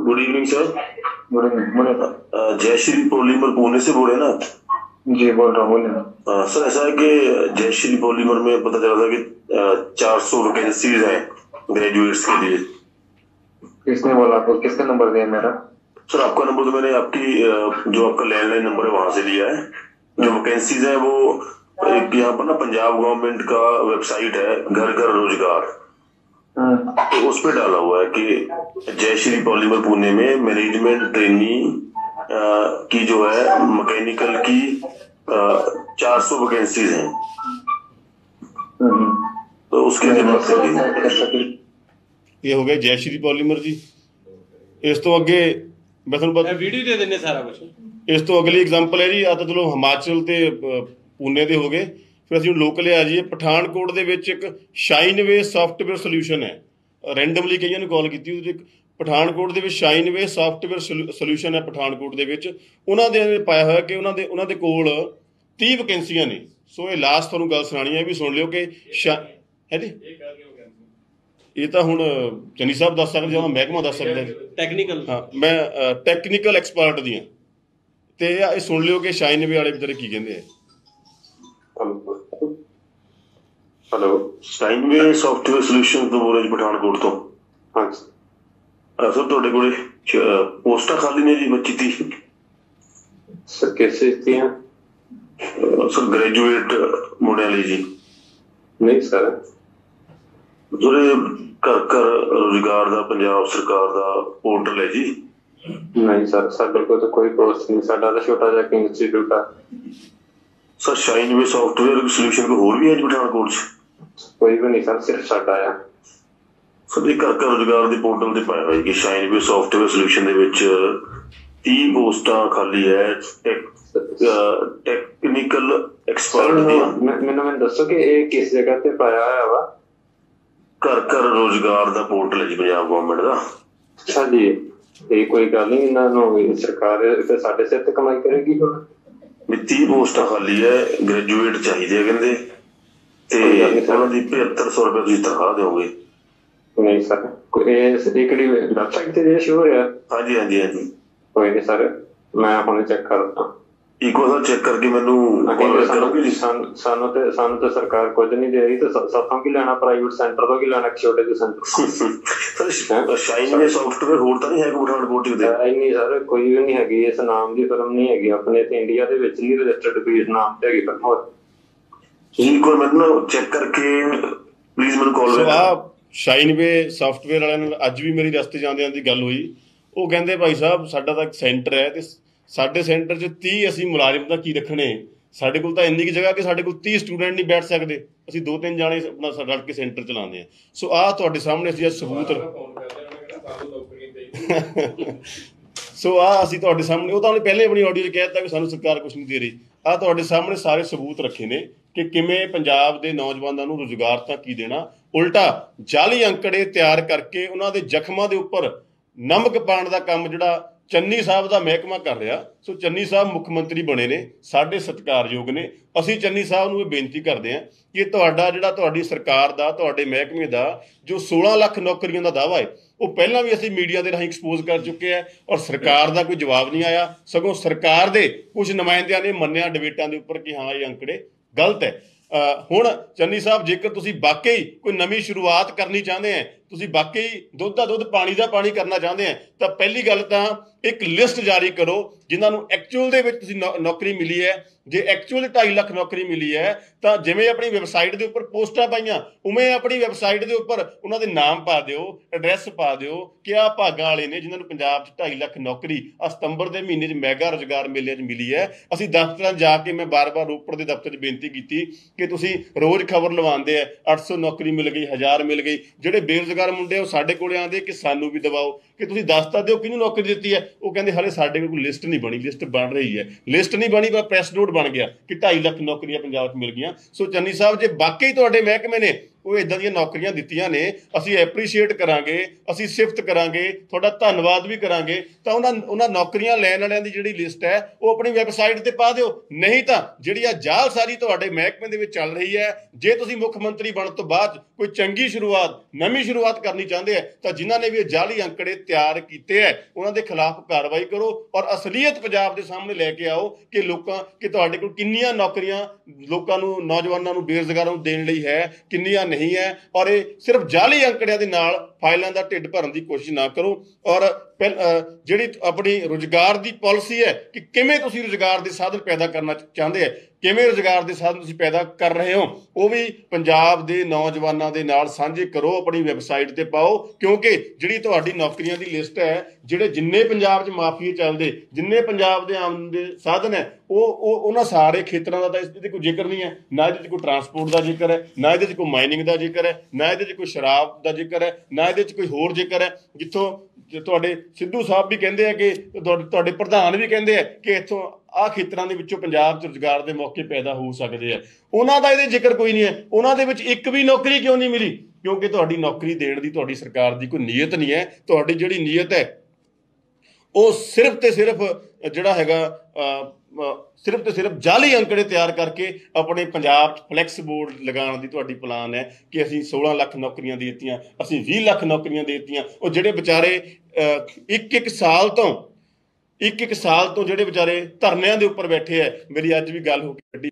Good evening sir. Good evening. जय श्री पॉलीमर पुणे से बोल रहे हैं ना? जी बोल रहा हूँ, बोलिए। सर ऐसा है कि जय श्री पॉलीमर में पता चला था कि 400 वैकेंसीज हैं ग्रेजुएट्स के लिए। किसने बोला आपको? किसका नंबर दिया मेरा? सर आपका नंबर तो मैंने आपकी जो आपका लैंडलाइन नंबर है वहां से लिया है। जो वैकेंसीज है वो एक यहाँ पर ना पंजाब गवर्नमेंट का वेबसाइट है घर घर रोजगार, तो उस पे डाला हुआ है कि जय श्री पॉलीमर पुणे में मैनेजमेंट ट्रेनी की जो है मैकेनिकल की 400 वैकेंसीज हैं। तो उसके लिए बात करिए। ये हो गया जय श्री पॉलीमर जी। इस तो अगे मैं ਤੁਹਾਨੂੰ ਵੀਡੀਓ ਦੇ ਦਿੰਨੇ ਸਾਰਾ ਕੁਝ। ਇਸ ਤੋਂ ਅਗਲੀ ਐਗਜ਼ਾਮਪਲ ਹੈ ਜੀ, ਆ ਤਾਂ ਚਲੋ ਹਿਮਾਚਲ ਤੇ ਪੂਨੇ ਦੇ ਹੋ ਗਏ। ਫਿਰ ਅਸੀਂ ਲੋਕਲ ਆ ਜਾਈਏ, ਪਠਾਨਕੋਟ ਦੇ ਵਿੱਚ ਇੱਕ ਸ਼ਾਈਨਵੇ ਸੌਫਟਵੇਅਰ ਸੋਲਿਊਸ਼ਨ ਹੈ। ਰੈਂਡਮਲੀ ਕਈਆਂ ਨੂੰ ਕਾਲ ਕੀਤੀ, ਉਹਦੇ ਵਿੱਚ ਪਠਾਨਕੋਟ ਦੇ ਵਿੱਚ ਸ਼ਾਈਨਵੇ ਸੌਫਟਵੇਅਰ ਸੋਲਿਊਸ਼ਨ ਹੈ ਪਠਾਨਕੋਟ ਦੇ ਵਿੱਚ। ਉਹਨਾਂ ਦੇ ਪਾਇਆ ਹੋਇਆ ਕਿ ਉਹਨਾਂ ਦੇ ਕੋਲ 30 ਵੈਕੈਂਸੀਆਂ ਨੇ। ਸੋ ਇਹ ਲਾਸਟ ਤੁਹਾਨੂੰ ਗੱਲ ਸੁਣਾਣੀ ਹੈ, ਵੀ ਸੁਣ ਲਿਓ ਕਿ ਹੈ ਜੀ। ਇਹ ਤਾਂ ਹੁਣ ਚੰਨੀ ਸਾਹਿਬ ਦੱਸ ਸਕਦੇ ਜਾਂ ਮਹਿਕਮਾ ਦੱਸ ਸਕਦਾ ਟੈਕਨੀਕਲ। ਹਾਂ ਮੈਂ ਟੈਕਨੀਕਲ ਐਕਸਪਰਟ ਦੀਆਂ, ਤੇ ਇਹ ਸੁਣ ਲਿਓ ਕਿ ਸ਼ਾਈਨਵੇ ਵਾਲੇ ਵਿਚਾਰੇ ਕੀ ਕਹਿੰਦੇ ਆ। हेलो शाइनवे सॉफ्टवेयर सॉल्यूशन तो बोल रहे पठानकोट तो? हाँ सर ਤੁਹਾਡੇ ਕੋਲੇ ਪੋਸਟਾਂ ਖਾਲੀ ਨੇ ਜੀ 25-30। सर कैसे थी? ਸਰ ਗ੍ਰੈਜੂਏਟ ਮੁੰਡਿਆਂ ਲਈ ਜੀ। नहीं सर, ਜਿਹੜੇ ਘਰ ਘਰ ਰੁਜ਼ਗਾਰ ਦਾ ਪੰਜਾਬ ਸਰਕਾਰ ਦਾ ਪੋਰਟਲ ਹੈ ਜੀ। नहीं सर, साडे को तो कोई पोस्ट नहीं, साडा तो छोटा जिहा इंस्टीट्यूट है। सर शाइनवे सॉफ्टवेयर सॉल्यूशन को होर भी है जी पठानकोट ਚ? कोई भी नहीं सर, सिर्फ साडा है। ਸਰ ਇਹ ਘਰ ਘਰ ਰੁਜ਼ਗਾਰ ਦੇ ਪੋਰਟਲ ਤੇ ਪਾਇਆ ਹੋਇਆ ਕਿ ਸ਼ਾਈਨਵੇ ਸੌਫਟਵੇਅਰ ਸੋਲਿਊਸ਼ਨ ਦੇ ਵਿੱਚ 30 ਪੋਸਟਾਂ ਖਾਲੀ ਹੈ ਟੈਕਨੀਕਲ ਐਕਸਪਰਟ ਦੀਆਂ। ਮੈਨੂੰ ਦੱਸੋ ਕਿ ਇਹ ਕਿਸ ਜਗ੍ਹਾ ਤੇ ਪਾਇਆ ਹੋਇਆ ਵਾ? ਘਰ ਘਰ ਰੁਜ਼ਗਾਰ ਦਾ ਪੋਰਟਲ ਹੈ ਜੀ ਪੰਜਾਬ ਗਵਰਨਮੈਂਟ ਦਾ। ਅੱਛਾ ਜੀ, ਇਹ ਕੋਈ ਗੱਲ ਨਹੀਂ, ਇਹਨਾਂ ਨੂੰ ਸਰਕਾਰ ਤੇ ਸਾਡੇ ਸਿਰ ਤੇ ਕਮਾਈ ਕਰੇਗੀ ਹੁਣ। ਵੀ 30 ਪੋਸਟਾਂ ਖਾਲੀ ਹੈ, ਗ੍ਰੈਜੂਏਟ ਚਾਹੀਦੇ ਆ ਕਹਿੰਦੇ, ਤੇ ਉਹਨਾਂ ਦੀ 7500 ਰੁਪਏ ਤੁਸੀਂ ਤਨਖਾਹ ਦਿਓਗੇ। ਨਹੀਂ ਸਰ, ਇਹ ਕਿਹੜੀ ਵੈਬਸਾਈਟ ਤੇ ਸ਼ੋ ਹੋ ਰਿਹਾ? ਹਾਂਜੀ ਹਾਂਜੀ ਹਾਂਜੀ। ਕੋਈ ਨਹੀਂ ਸਰ, ਮੈਂ ਹੁਣ ਚੈੱਕ ਕਰਦਾ। ਇੱਕ ਵਾਰ ਚੈੱਕ ਕਰਕੇ ਮੈਨੂੰ ਕਰੋਗੇ ਜੀ? ਸਾਨੂੰ ਤੇ ਸਰਕਾਰ ਕੁਝ ਨਹੀਂ ਦੇ ਰਹੀ, ਤੇ ਸਾਥੋਂ ਕੀ ਲੈਣਾ? ਪ੍ਰਾਈਵੇਟ ਸੈਂਟਰ ਤੋਂ ਕੀ ਲੈਣਾ? ਛੋਟੇ ਜਿਹੇ ਸੈਂਟਰ। ਸਰ ਸ਼ਾਈਨਵੇ ਸੌਫਟਵੇਅਰ ਹੋਰ ਤਾਂ ਨਹੀਂ ਹੈ ਪਠਾਨਕੋਟ ਚ? ਨਹੀਂ ਸਰ, ਕੋਈ ਵੀ ਨਹੀਂ ਹੈਗੀ ਇਸ ਨਾਮ ਦੀ ਫਿਰਮ, ਨਹੀਂ ਹੈਗੀ ਆਪਣੇ ਤੇ ਇੰਡੀਆ ਦੇ ਵਿੱਚ ਨਹੀਂ ਰਜਿਸਟਰਡ ਕੋਈ ਇਸ ਨਾਮ ਤੇ ਹੈਗੀ ਫਿਰਮ। ਹੋਰ ਤੁਸੀਂ ਇੱਕ ਵਾਰ ਮੈਨੂੰ ਚੈੱਕ ਕਰਕੇ ਪਲੀਜ਼ ਮੈਨੂੰ ਕਾਲ ਕਰੋ। ਆ ਸ਼ਾਈਨਵੇ ਸੌਫਟਵੇਅਰ ਵਾਲਿਆਂ ਨਾਲ ਅੱਜ ਵੀ ਮੇਰੀ ਰਸਤੇ ਜਾਂਦਿਆਂ ਦੀ ਗੱਲ ਹੋਈ। ਉਹ ਕਹਿੰਦੇ ਭਾਈ ਸਾਹਿਬ ਸਾਡਾ ਤਾਂ ਇੱਕ ਸੈਂਟਰ ਹੈ, ਤੇ ਸਾਡੇ ਸੈਂਟਰ 'ਚ 30 ਅਸੀਂ ਮੁਲਾਜ਼ਮ ਤਾਂ ਕੀ ਰੱਖਣੇ, ਸਾਡੇ ਕੋਲ ਤਾਂ ਇੰਨੀ ਕੁ ਜਗ੍ਹਾ ਕਿ ਸਾਡੇ ਕੋਲ 30 ਸਟੂਡੈਂਟ ਨਹੀਂ ਬੈਠ ਸਕਦੇ, ਅਸੀਂ 2-3 ਜਾਣੇ ਆਪਣਾ ਰਲ ਕੇ ਸੈਂਟਰ ਚਲਾਉਂਦੇ ਹਾਂ। ਸੋ ਆਹ ਤੁਹਾਡੇ ਸਾਹਮਣੇ ਅਸੀਂ ਅੱਜ ਸਬੂਤ ਸੋ ਆਹ ਅਸੀਂ ਤੁਹਾਡੇ ਸਾਹਮਣੇ, ਉਹ ਤਾਂ ਉਹਨੇ ਪਹਿਲੇ ਆਪਣੀ ਆਡੀਓ 'ਚ ਕਹਿ ਦਿੱਤਾ ਕਿ ਸਾਨੂੰ ਸਰਕਾਰ ਕੁਛ ਨਹੀਂ ਦੇ ਰਹੀ। ਆਹ ਤੁਹਾਡੇ ਸਾਹਮਣੇ ਸਾਰੇ ਸਬੂਤ ਰੱਖੇ ਨੇ ਕਿ ਕਿਵੇਂ ਪੰਜਾਬ ਦੇ ਨੌਜਵਾਨਾਂ ਨੂੰ ਰੁਜ਼ਗਾਰ ਤਾਂ ਕੀ ਦੇਣਾ, ਉਲਟਾ ਜਾਲੀ ਅੰਕੜੇ ਤਿਆਰ ਕਰਕੇ ਉਹਨਾਂ ਦੇ ਜ਼ਖਮਾਂ ਦੇ ਉੱਪਰ ਨਮਕ ਪਾਉਣ ਦਾ ਕੰਮ ਜਿਹੜਾ ਚੰਨੀ ਸਾਹਿਬ ਦਾ ਮਹਿਕਮਾ ਕਰ ਰਿਹਾ। ਸੋ ਚੰਨੀ ਸਾਹਿਬ ਮੁੱਖ ਮੰਤਰੀ ਬਣੇ ਨੇ, ਸਾਡੇ ਸਤਿਕਾਰਯੋਗ ਨੇ। ਅਸੀਂ ਚੰਨੀ ਸਾਹਿਬ ਨੂੰ ਇਹ ਬੇਨਤੀ ਕਰਦੇ ਹਾਂ ਕਿ ਤੁਹਾਡੀ ਸਰਕਾਰ ਦਾ, ਤੁਹਾਡੇ ਮਹਿਕਮੇ ਦਾ ਜੋ 16 ਲੱਖ ਨੌਕਰੀਆਂ ਦਾ ਦਾਅਵਾ ਹੈ, ਉਹ ਪਹਿਲਾਂ ਵੀ ਅਸੀਂ ਮੀਡੀਆ ਦੇ ਰਾਹੀਂ ਐਕਸਪੋਜ਼ ਕਰ ਚੁੱਕੇ ਆ ਔਰ ਸਰਕਾਰ ਦਾ ਕੋਈ ਜਵਾਬ ਨਹੀਂ ਆਇਆ। ਸਗੋਂ ਸਰਕਾਰ ਦੇ ਕੁਝ ਨੁਮਾਇੰਦਿਆਂ ਨੇ ਮੰਨਿਆ ਡਿਬੇਟਾਂ ਦੇ ਉੱਪਰ ਕਿ ਹਾਂ ਇਹ ਅੰਕੜੇ ਗਲਤ ਹੈ। ਹੁਣ ਚੰਨੀ ਸਾਹਿਬ, ਜੇਕਰ ਤੁਸੀਂ ਵਾਕਈ ਕੋਈ ਨਵੀਂ ਸ਼ੁਰੂਆਤ ਕਰਨੀ ਚਾਹੁੰਦੇ ਆ, ਤੁਸੀਂ ਵਾਕਈ ਦੁੱਧ ਦਾ ਦੁੱਧ ਪਾਣੀ ਦਾ ਪਾਣੀ ਕਰਨਾ ਚਾਹੁੰਦੇ ਆ, ਤਾਂ ਪਹਿਲੀ ਗੱਲ ਤਾਂ ਇੱਕ ਲਿਸਟ ਜਾਰੀ ਕਰੋ ਜਿਨ੍ਹਾਂ ਨੂੰ ਐਕਚੁਅਲ ਦੇ ਵਿੱਚ ਤੁਸੀਂ ਨੌਕਰੀ ਮਿਲੀ ਹੈ। ਜੇ ਐਕਚੁਅਲ 2.5 ਲੱਖ ਨੌਕਰੀ ਮਿਲੀ ਹੈ ਤਾਂ ਜਿਵੇਂ ਆਪਣੀ ਵੈਬਸਾਈਟ ਦੇ ਉੱਪਰ ਪੋਸਟਾਂ ਪਾਈਆਂ, ਉਵੇਂ ਆਪਣੀ ਵੈਬਸਾਈਟ ਦੇ ਉੱਪਰ ਉਹਨਾਂ ਦੇ ਨਾਮ ਪਾ ਦਿਓ, ਐਡਰੈਸ ਪਾ ਦਿਓ ਕਿ ਆਹ ਭਾਗਾਂ ਵਾਲੇ ਨੇ ਜਿਨ੍ਹਾਂ ਨੂੰ ਪੰਜਾਬ 'ਚ 2.5 ਲੱਖ ਨੌਕਰੀ ਸਤੰਬਰ ਦੇ ਮਹੀਨੇ 'ਚ ਮੈਗਾ ਰੁਜ਼ਗਾਰ ਮੇਲਿਆਂ 'ਚ ਮਿਲੀ ਹੈ। ਅਸੀਂ ਦਫ਼ਤਰਾਂ ਜਾ ਕੇ, ਮੈਂ ਬਾਰ-ਬਾਰ ਰੋਪੜ ਦੇ ਦਫ਼ਤਰ 'ਚ ਬੇਨਤੀ ਕੀਤੀ ਕਿ ਤੁਸੀਂ ਰੋਜ਼ ਖਬਰ ਲਵਾਉਂਦੇ ਆ 800 ਨੌਕਰੀ ਮਿਲ ਗਈ, 1000 ਮਿਲ ਗਈ। ਜਿਹੜੇ ਬੇਰੁਜ਼ਗਾਰ ਮੁੰਡੇ ਉਹ ਸਾਡੇ ਕੋਲੇ ਆਉਂਦੇ ਕਿ ਸਾਨੂੰ ਵੀ ਦਵਾਓ, ਕਿ ਤੁਸੀਂ ਦੱਸ ਤਾਂ ਦਿਓ ਕਿਹਨੂੰ ਨੌਕਰੀ ਦਿੱਤੀ ਹੈ। ਉਹ ਕਹਿੰਦੇ ਹਾਲੇ ਸਾਡੇ ਕੋਲ ਕੋਈ ਲਿਸਟ ਨਹੀਂ ਬਣੀ। ਲਿਸਟ ਬਣ ਰਹੀ ਹੈ, ਲਿਸਟ ਨਹੀਂ ਬਣੀ, ਪਰ ਪ੍ਰੈਸ ਨੋਟ ਬਣ ਗਿਆ ਕਿ 2.5 ਲੱਖ ਨੌਕਰੀਆਂ ਪੰਜਾਬ 'ਚ ਮਿਲ ਗਈਆਂ। ਸੋ ਚੰਨੀ ਸਾਹਿਬ, ਜੇ ਵਾਕਈ ਤੁਹਾਡੇ ਮਹਿਕਮੇ ਨੇ ਉਹ ਇਦਾਂ ਦੀਆਂ ਨੌਕਰੀਆਂ ਦਿੱਤੀਆਂ ਨੇ, ਅਸੀਂ ਐਪਰੀਸ਼ੀਏਟ ਕਰਾਂਗੇ, ਅਸੀਂ ਸਿਫਤ ਕਰਾਂਗੇ, ਤੁਹਾਡਾ ਧੰਨਵਾਦ ਵੀ ਕਰਾਂਗੇ। ਤਾਂ ਉਹਨਾਂ ਨੌਕਰੀਆਂ ਲੈਣ ਵਾਲਿਆਂ ਦੀ ਜਿਹੜੀ ਲਿਸਟ ਹੈ ਉਹ ਆਪਣੀ ਵੈਬਸਾਈਟ ਤੇ ਪਾ ਦਿਓ। ਨਹੀਂ ਤਾਂ ਜਿਹੜੀ ਆ ਜਾਲਸਾਰੀ ਤੁਹਾਡੇ ਮਹਿਕਮੇ ਦੇ ਵਿੱਚ ਚੱਲ ਰਹੀ ਹੈ, ਜੇ ਤੁਸੀਂ ਮੁੱਖ ਮੰਤਰੀ ਬਣਨ ਤੋਂ ਬਾਅਦ ਕੋਈ ਚੰਗੀ ਸ਼ੁਰੂਆਤ, ਨਵੀਂ ਸ਼ੁਰੂਆਤ ਕਰਨੀ ਚਾਹੁੰਦੇ ਆ, ਤਾਂ ਜਿਨ੍ਹਾਂ ਨੇ ਵੀ ਇਹ ਜਾਲੀ ਅੰਕੜੇ ਤਿਆਰ ਕੀਤੇ ਹੈ ਉਹਨਾਂ ਦੇ ਖਿਲਾਫ ਕਾਰਵਾਈ ਕਰੋ ਔਰ ਅਸਲੀਅਤ ਪੰਜਾਬ ਦੇ ਸਾਹਮਣੇ ਲੈ ਕੇ ਆਓ ਕਿ ਤੁਹਾਡੇ ਕੋਲ ਕਿੰਨੀਆਂ ਨੌਕਰੀਆਂ ਲੋਕਾਂ ਨੂੰ, ਨੌਜਵਾਨਾਂ ਨੂੰ, ਬੇਰੁਜ਼ਗਾਰਾਂ ਨੂੰ ਦੇਣ ਲਈ ਹੈ, ਕਿੰਨੀਆਂ ਨਹੀਂ ਹੈ। ਔਰ ਇਹ ਸਿਰਫ ਜਾਲੀ ਅੰਕੜਿਆਂ ਦੇ ਨਾਲ ਫਾਈਲਾਂ ਦਾ ਢਿੱਡ ਭਰਨ ਦੀ ਕੋਸ਼ਿਸ਼ ਨਾ ਕਰੋ। ਔਰ ਜਿਹੜੀ ਆਪਣੀ ਰੁਜ਼ਗਾਰ ਦੀ ਪਾਲਿਸੀ ਹੈ ਕਿ ਕਿਵੇਂ ਤੁਸੀਂ ਰੁਜ਼ਗਾਰ ਦੇ ਸਾਧਨ ਪੈਦਾ ਕਰਨਾ ਚਾਹੁੰਦੇ ਆ, ਕਿਵੇਂ ਰੁਜ਼ਗਾਰ ਦੇ ਸਾਧਨ ਤੁਸੀਂ ਪੈਦਾ ਕਰ ਰਹੇ ਹੋ, ਉਹ ਵੀ ਪੰਜਾਬ ਦੇ ਨੌਜਵਾਨਾਂ ਦੇ ਨਾਲ ਸਾਂਝੇ ਕਰੋ, ਆਪਣੀ ਵੈਬਸਾਈਟ ਤੇ ਪਾਓ। ਕਿਉਂਕਿ ਜਿਹੜੀ ਤੁਹਾਡੀ ਨੌਕਰੀਆਂ ਦੀ ਲਿਸਟ ਹੈ, ਜਿੰਨੇ ਪੰਜਾਬ 'ਚ ਮਾਫੀਏ ਚੱਲਦੇ, ਜਿੰਨੇ ਪੰਜਾਬ ਦੇ ਆਮਦਨ ਦੇ ਸਾਧਨ ਹੈ, ਉਹਨਾਂ ਸਾਰੇ ਖੇਤਰਾਂ ਦਾ ਤਾਂ ਇਹਦੇ ਕੋਈ ਜ਼ਿਕਰ ਨਹੀਂ ਹੈ। ਨਾ ਇਹਦੇ 'ਚ ਕੋਈ ਟਰਾਂਸਪੋਰਟ ਦਾ ਜ਼ਿਕਰ ਹੈ, ਨਾ ਇਹਦੇ 'ਚ ਕੋਈ ਮਾਈਨਿੰਗ ਦਾ ਜ਼ਿਕਰ ਹੈ, ਨਾ ਇਹਦੇ 'ਚ ਕੋਈ ਸ਼ਰਾਬ ਦਾ ਜ਼ਿਕਰ ਹੈ, ਨਾ ਇਹਦੇ 'ਚ ਕੋਈ ਹੋਰ ਜ਼ਿਕਰ ਹੈ। ਜਿੱਥੋਂ ਤੁਹਾਡੇ ਸਿੱਧੂ ਸਾਹਿਬ ਵੀ ਕਹਿੰਦੇ ਆ ਕਿ ਤੁਹਾਡੇ ਪ੍ਰਧਾਨ ਵੀ ਕਹਿੰਦੇ ਆ ਕਿ ਇੱਥੋਂ ਆਹ ਖੇਤਰਾਂ ਦੇ ਵਿੱਚੋਂ ਪੰਜਾਬ 'ਚ ਰੁਜ਼ਗਾਰ ਦੇ ਮੌਕੇ ਪੈਦਾ ਹੋ ਸਕਦੇ ਆ, ਉਹਨਾਂ ਦਾ ਇਹਦੇ ਜ਼ਿਕਰ ਕੋਈ ਨਹੀਂ ਹੈ। ਉਹਨਾਂ ਦੇ ਵਿੱਚ ਇੱਕ ਵੀ ਨੌਕਰੀ ਕਿਉਂ ਨਹੀਂ ਮਿਲੀ? ਕਿਉਂਕਿ ਤੁਹਾਡੀ ਨੌਕਰੀ ਦੇਣ ਦੀ ਤੁਹਾਡੀ ਸਰਕਾਰ ਦੀ ਕੋਈ ਨੀਅਤ ਨਹੀਂ ਹੈ। ਤੁਹਾਡੀ ਜਿਹੜੀ ਨੀਅਤ ਹੈ ਉਹ ਸਿਰਫ ਤੇ ਸਿਰਫ ਜਿਹੜਾ ਹੈਗਾ ਸਿਰਫ ਤੇ ਸਿਰਫ ਜਾਲੀ ਅੰਕੜੇ ਤਿਆਰ ਕਰਕੇ ਆਪਣੇ ਪੰਜਾਬ 'ਚ ਫਲੈਕਸ ਬੋਰਡ ਲਗਾਉਣ ਦੀ ਤੁਹਾਡੀ ਪਲਾਨ ਹੈ ਕਿ ਅਸੀਂ 16 ਲੱਖ ਨੌਕਰੀਆਂ ਦੇ ਦਿੱਤੀਆਂ, ਅਸੀਂ 20 ਲੱਖ ਨੌਕਰੀਆਂ ਦੇ ਦਿੱਤੀਆਂ। ਉਹ ਜਿਹੜੇ ਵਿਚਾਰੇ ਇੱਕ ਸਾਲ ਤੋਂ ਜਿਹੜੇ ਵਿਚਾਰੇ ਧਰਨਿਆਂ ਦੇ ਉੱਪਰ ਬੈਠੇ ਹੈ, ਮੇਰੀ ਅੱਜ ਵੀ ਗੱਲ ਹੋ ਗਈ,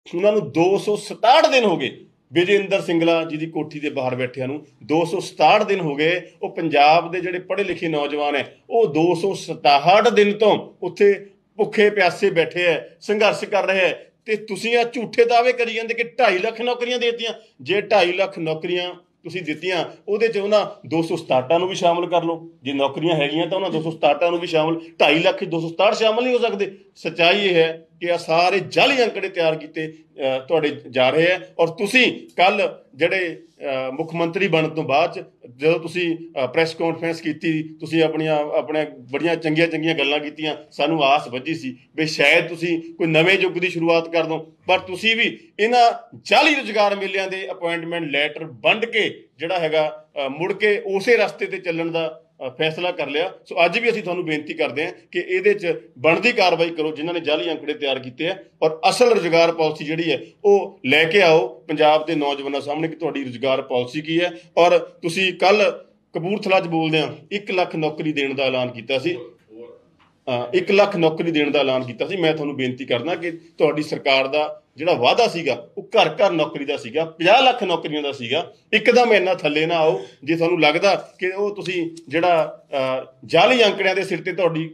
ਉਹਨਾਂ ਨੂੰ 267 ਦਿਨ ਹੋ ਗਏ। ਵਿਜੇ ਇੰਦਰ ਸਿੰਗਲਾ ਜੀ ਦੀ ਕੋਠੀ ਦੇ ਬਾਹਰ ਬੈਠਿਆਂ ਨੂੰ 267 ਦਿਨ ਹੋ ਗਏ। ਉਹ ਪੰਜਾਬ ਦੇ ਜਿਹੜੇ ਪੜ੍ਹੇ ਲਿਖੇ ਨੌਜਵਾਨ ਹੈ, ਉਹ 267 ਦਿਨ ਤੋਂ ਉੱਥੇ ਭੁੱਖੇ ਪਿਆਸੇ ਬੈਠੇ ਹੈ, ਸੰਘਰਸ਼ ਕਰ ਰਹੇ ਹੈ। ਤੇ ਤੁਸੀਂ ਆ ਝੂਠੇ ਦਾਅਵੇ ਕਰੀ ਜਾਂਦੇ ਕਿ 2.5 ਲੱਖ ਨੌਕਰੀਆਂ ਦੇ ਦਿੱਤੀਆਂ। ਜੇ 2.5 ਲੱਖ ਨੌਕਰੀਆਂ ਤੁਸੀਂ ਦਿੱਤੀਆਂ, ਉਹਦੇ 'ਚ ਉਹਨਾਂ 267 ਨੂੰ ਵੀ ਸ਼ਾਮਲ ਕਰ ਲਓ। ਜੇ ਨੌਕਰੀਆਂ ਹੈਗੀਆਂ ਤਾਂ ਉਹਨਾਂ 267 ਨੂੰ ਵੀ ਸ਼ਾਮਲ, 2.5 ਲੱਖ 267 ਸ਼ਾਮਲ ਨਹੀਂ ਹੋ ਸਕਦੇ। ਸੱਚਾਈ ਇਹ ਹੈ ਕਿ ਆ ਸਾਰੇ ਜਾਲੀ ਅੰਕੜੇ ਤਿਆਰ ਕੀਤੇ ਤੁਹਾਡੇ ਜਾ ਰਹੇ ਹੈ। ਔਰ ਤੁਸੀਂ ਕੱਲ ਜਿਹੜੇ ਮੁੱਖ ਮੰਤਰੀ ਬਣਨ ਤੋਂ ਬਾਅਦ ਜਦੋਂ ਤੁਸੀਂ ਪ੍ਰੈਸ ਕਾਨਫਰੰਸ ਕੀਤੀ, ਤੁਸੀਂ ਆਪਣੀਆਂ ਬੜੀਆਂ ਚੰਗੀਆਂ ਗੱਲਾਂ ਕੀਤੀਆਂ। ਸਾਨੂੰ ਆਸ ਵੱਝੀ ਸੀ ਵੀ ਸ਼ਾਇਦ ਤੁਸੀਂ ਕੋਈ ਨਵੇਂ ਯੁੱਗ ਦੀ ਸ਼ੁਰੂਆਤ ਕਰ ਦਿਓ, ਪਰ ਤੁਸੀਂ ਵੀ ਇਹਨਾਂ ਜਾਲੀ ਰੁਜ਼ਗਾਰ ਮੇਲਿਆਂ ਦੇ ਅਪਾਇੰਟਮੈਂਟ ਲੈਟਰ ਵੰਡ ਕੇ ਜਿਹੜਾ ਹੈਗਾ ਮੁੜ ਕੇ ਉਸੇ ਰਸਤੇ ਤੇ ਚੱਲਣ ਦਾ ਫੈਸਲਾ ਕਰ ਲਿਆ। ਸੋ ਅੱਜ ਵੀ ਅਸੀਂ ਤੁਹਾਨੂੰ ਬੇਨਤੀ ਕਰਦੇ ਹਾਂ ਕਿ ਇਹਦੇ 'ਚ ਬਣਦੀ ਕਾਰਵਾਈ ਕਰੋ ਜਿਨ੍ਹਾਂ ਨੇ ਜਾਲੀ ਅੰਕੜੇ ਤਿਆਰ ਕੀਤੇ ਆ, ਔਰ ਅਸਲ ਰੁਜ਼ਗਾਰ ਪਾਲਿਸੀ ਜਿਹੜੀ ਹੈ ਉਹ ਲੈ ਕੇ ਆਓ ਪੰਜਾਬ ਦੇ ਨੌਜਵਾਨਾਂ ਸਾਹਮਣੇ ਕਿ ਤੁਹਾਡੀ ਰੁਜ਼ਗਾਰ ਪਾਲਿਸੀ ਕੀ ਹੈ। ਔਰ ਤੁਸੀਂ ਕੱਲ ਕਪੂਰਥਲਾ 'ਚ ਬੋਲਦੇ ਆ 1 ਲੱਖ ਨੌਕਰੀ ਦੇਣ ਦਾ ਐਲਾਨ ਕੀਤਾ ਸੀ, 1 ਲੱਖ ਨੌਕਰੀ ਦੇਣ ਦਾ ਐਲਾਨ ਕੀਤਾ ਸੀ। ਮੈਂ ਤੁਹਾਨੂੰ ਬੇਨਤੀ ਕਰਦਾ ਕਿ ਤੁਹਾਡੀ ਸਰਕਾਰ ਦਾ ਜਿਹੜਾ ਵਾਅਦਾ ਸੀਗਾ ਉਹ ਘਰ ਘਰ ਨੌਕਰੀ ਦਾ ਸੀਗਾ, 50 ਲੱਖ ਨੌਕਰੀਆਂ ਦਾ ਸੀਗਾ। ਇੱਕਦਮ ਇੰਨਾ ਥੱਲੇ ਨਾ ਆਓ। ਜੇ ਤੁਹਾਨੂੰ ਲੱਗਦਾ ਕਿ ਉਹ ਤੁਸੀਂ ਜਿਹੜਾ ਜਾਲੀ ਅੰਕੜਿਆਂ ਦੇ ਸਿਰ ਤੇ ਤੁਹਾਡੀ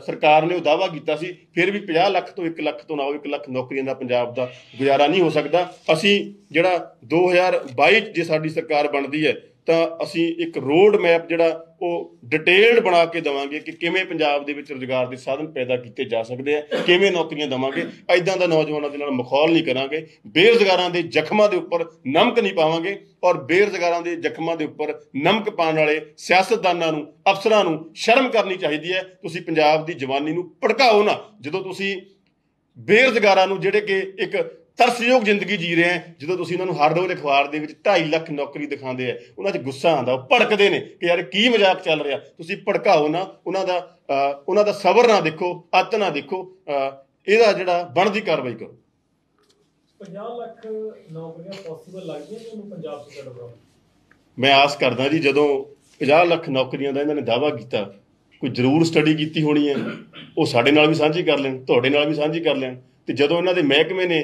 ਸਰਕਾਰ ਨੇ ਉਹ ਦਾਅਵਾ ਕੀਤਾ ਸੀ, ਫਿਰ ਵੀ 50 ਲੱਖ ਤੋਂ 1 ਲੱਖ ਤੋਂ ਨਾ ਆਓ। 1 ਲੱਖ ਨੌਕਰੀਆਂ ਦਾ ਪੰਜਾਬ ਦਾ ਗੁਜ਼ਾਰਾ ਨਹੀਂ ਹੋ ਸਕਦਾ। ਅਸੀਂ ਜਿਹੜਾ 2022 ਜੇ ਸਾਡੀ ਸਰਕਾਰ ਬਣਦੀ ਹੈ ਤਾਂ ਅਸੀਂ ਇੱਕ ਰੋਡ ਮੈਪ ਜਿਹੜਾ ਉਹ ਡਿਟੇਲਡ ਬਣਾ ਕੇ ਦੇਵਾਂਗੇ ਕਿ ਕਿਵੇਂ ਪੰਜਾਬ ਦੇ ਵਿੱਚ ਰੁਜ਼ਗਾਰ ਦੇ ਸਾਧਨ ਪੈਦਾ ਕੀਤੇ ਜਾ ਸਕਦੇ ਆ, ਕਿਵੇਂ ਨੌਕਰੀਆਂ ਦੇਵਾਂਗੇ। ਇੱਦਾਂ ਦਾ ਨੌਜਵਾਨਾਂ ਦੇ ਨਾਲ ਮਖੌਲ ਨਹੀਂ ਕਰਾਂਗੇ, ਬੇਰੁਜ਼ਗਾਰਾਂ ਦੇ ਜ਼ਖਮਾਂ ਦੇ ਉੱਪਰ ਨਮਕ ਨਹੀਂ ਪਾਵਾਂਗੇ। ਔਰ ਬੇਰੁਜ਼ਗਾਰਾਂ ਦੇ ਜ਼ਖਮਾਂ ਦੇ ਉੱਪਰ ਨਮਕ ਪਾਉਣ ਵਾਲੇ ਸਿਆਸਤਦਾਨਾਂ ਨੂੰ, ਅਫਸਰਾਂ ਨੂੰ ਸ਼ਰਮ ਕਰਨੀ ਚਾਹੀਦੀ ਹੈ। ਤੁਸੀਂ ਪੰਜਾਬ ਦੀ ਜਵਾਨੀ ਨੂੰ ਭੜਕਾਓ ਨਾ। ਜਦੋਂ ਤੁਸੀਂ ਬੇਰੁਜ਼ਗਾਰਾਂ ਨੂੰ ਜਿਹੜੇ ਕਿ ਇੱਕ ਤਰਸਯੋਗ ਜ਼ਿੰਦਗੀ ਜੀ ਰਹੇ ਆ। ਜਦੋਂ ਤੁਸੀਂ ਉਹਨਾਂ ਨੂੰ ਹਰ ਰੋਜ਼ ਅਖਬਾਰ ਦੇ ਵਿੱਚ 2.5 ਲੱਖ ਨੌਕਰੀ ਦਿਖਾਉਂਦੇ ਆ, ਉਹਨਾਂ 'ਚ ਗੁੱਸਾ ਆਉਂਦਾ, ਉਹ ਭੜਕਦੇ ਨੇ ਕਿ ਯਾਰ ਕੀ ਮਜ਼ਾਕ ਚੱਲ ਰਿਹਾ। ਤੁਸੀਂ ਭੜਕਾਓ ਨਾ, ਉਹਨਾਂ ਦਾ ਸਬਰ ਨਾ ਦੇਖੋ, ਅੱਤ ਨਾ ਦੇਖੋ, ਇਹਦਾ ਜਿਹੜਾ ਬਣਦੀ ਕਾਰਵਾਈ ਕਰੋ। 50 ਲੱਖ ਨੌਕਰੀਆਂ ਪੋਸੀਬਲ ਲੱਗਦੀਆਂ ਤੁਹਾਨੂੰ ਪੰਜਾਬ ਸਰਕਾਰ ਵੱਲੋਂ? ਮੈਂ ਆਸ ਕਰਦਾ ਜੀ, ਜਦੋਂ 50 ਲੱਖ ਨੌਕਰੀਆਂ ਦਾ ਇਹਨਾਂ ਨੇ ਦਾਅਵਾ ਕੀਤਾ, ਕੋਈ ਜ਼ਰੂਰ ਸਟੱਡੀ ਕੀਤੀ ਹੋਣੀ ਹੈ, ਉਹ ਸਾਡੇ ਨਾਲ ਵੀ ਸਾਂਝੀ ਕਰ ਲੈਣ, ਤੁਹਾਡੇ ਨਾਲ ਵੀ ਸਾਂਝੀ ਕਰ ਲੈਣ। ਤੇ ਜਦੋਂ ਇਹਨਾਂ ਦੇ ਮਹਿਕਮੇ ਨੇ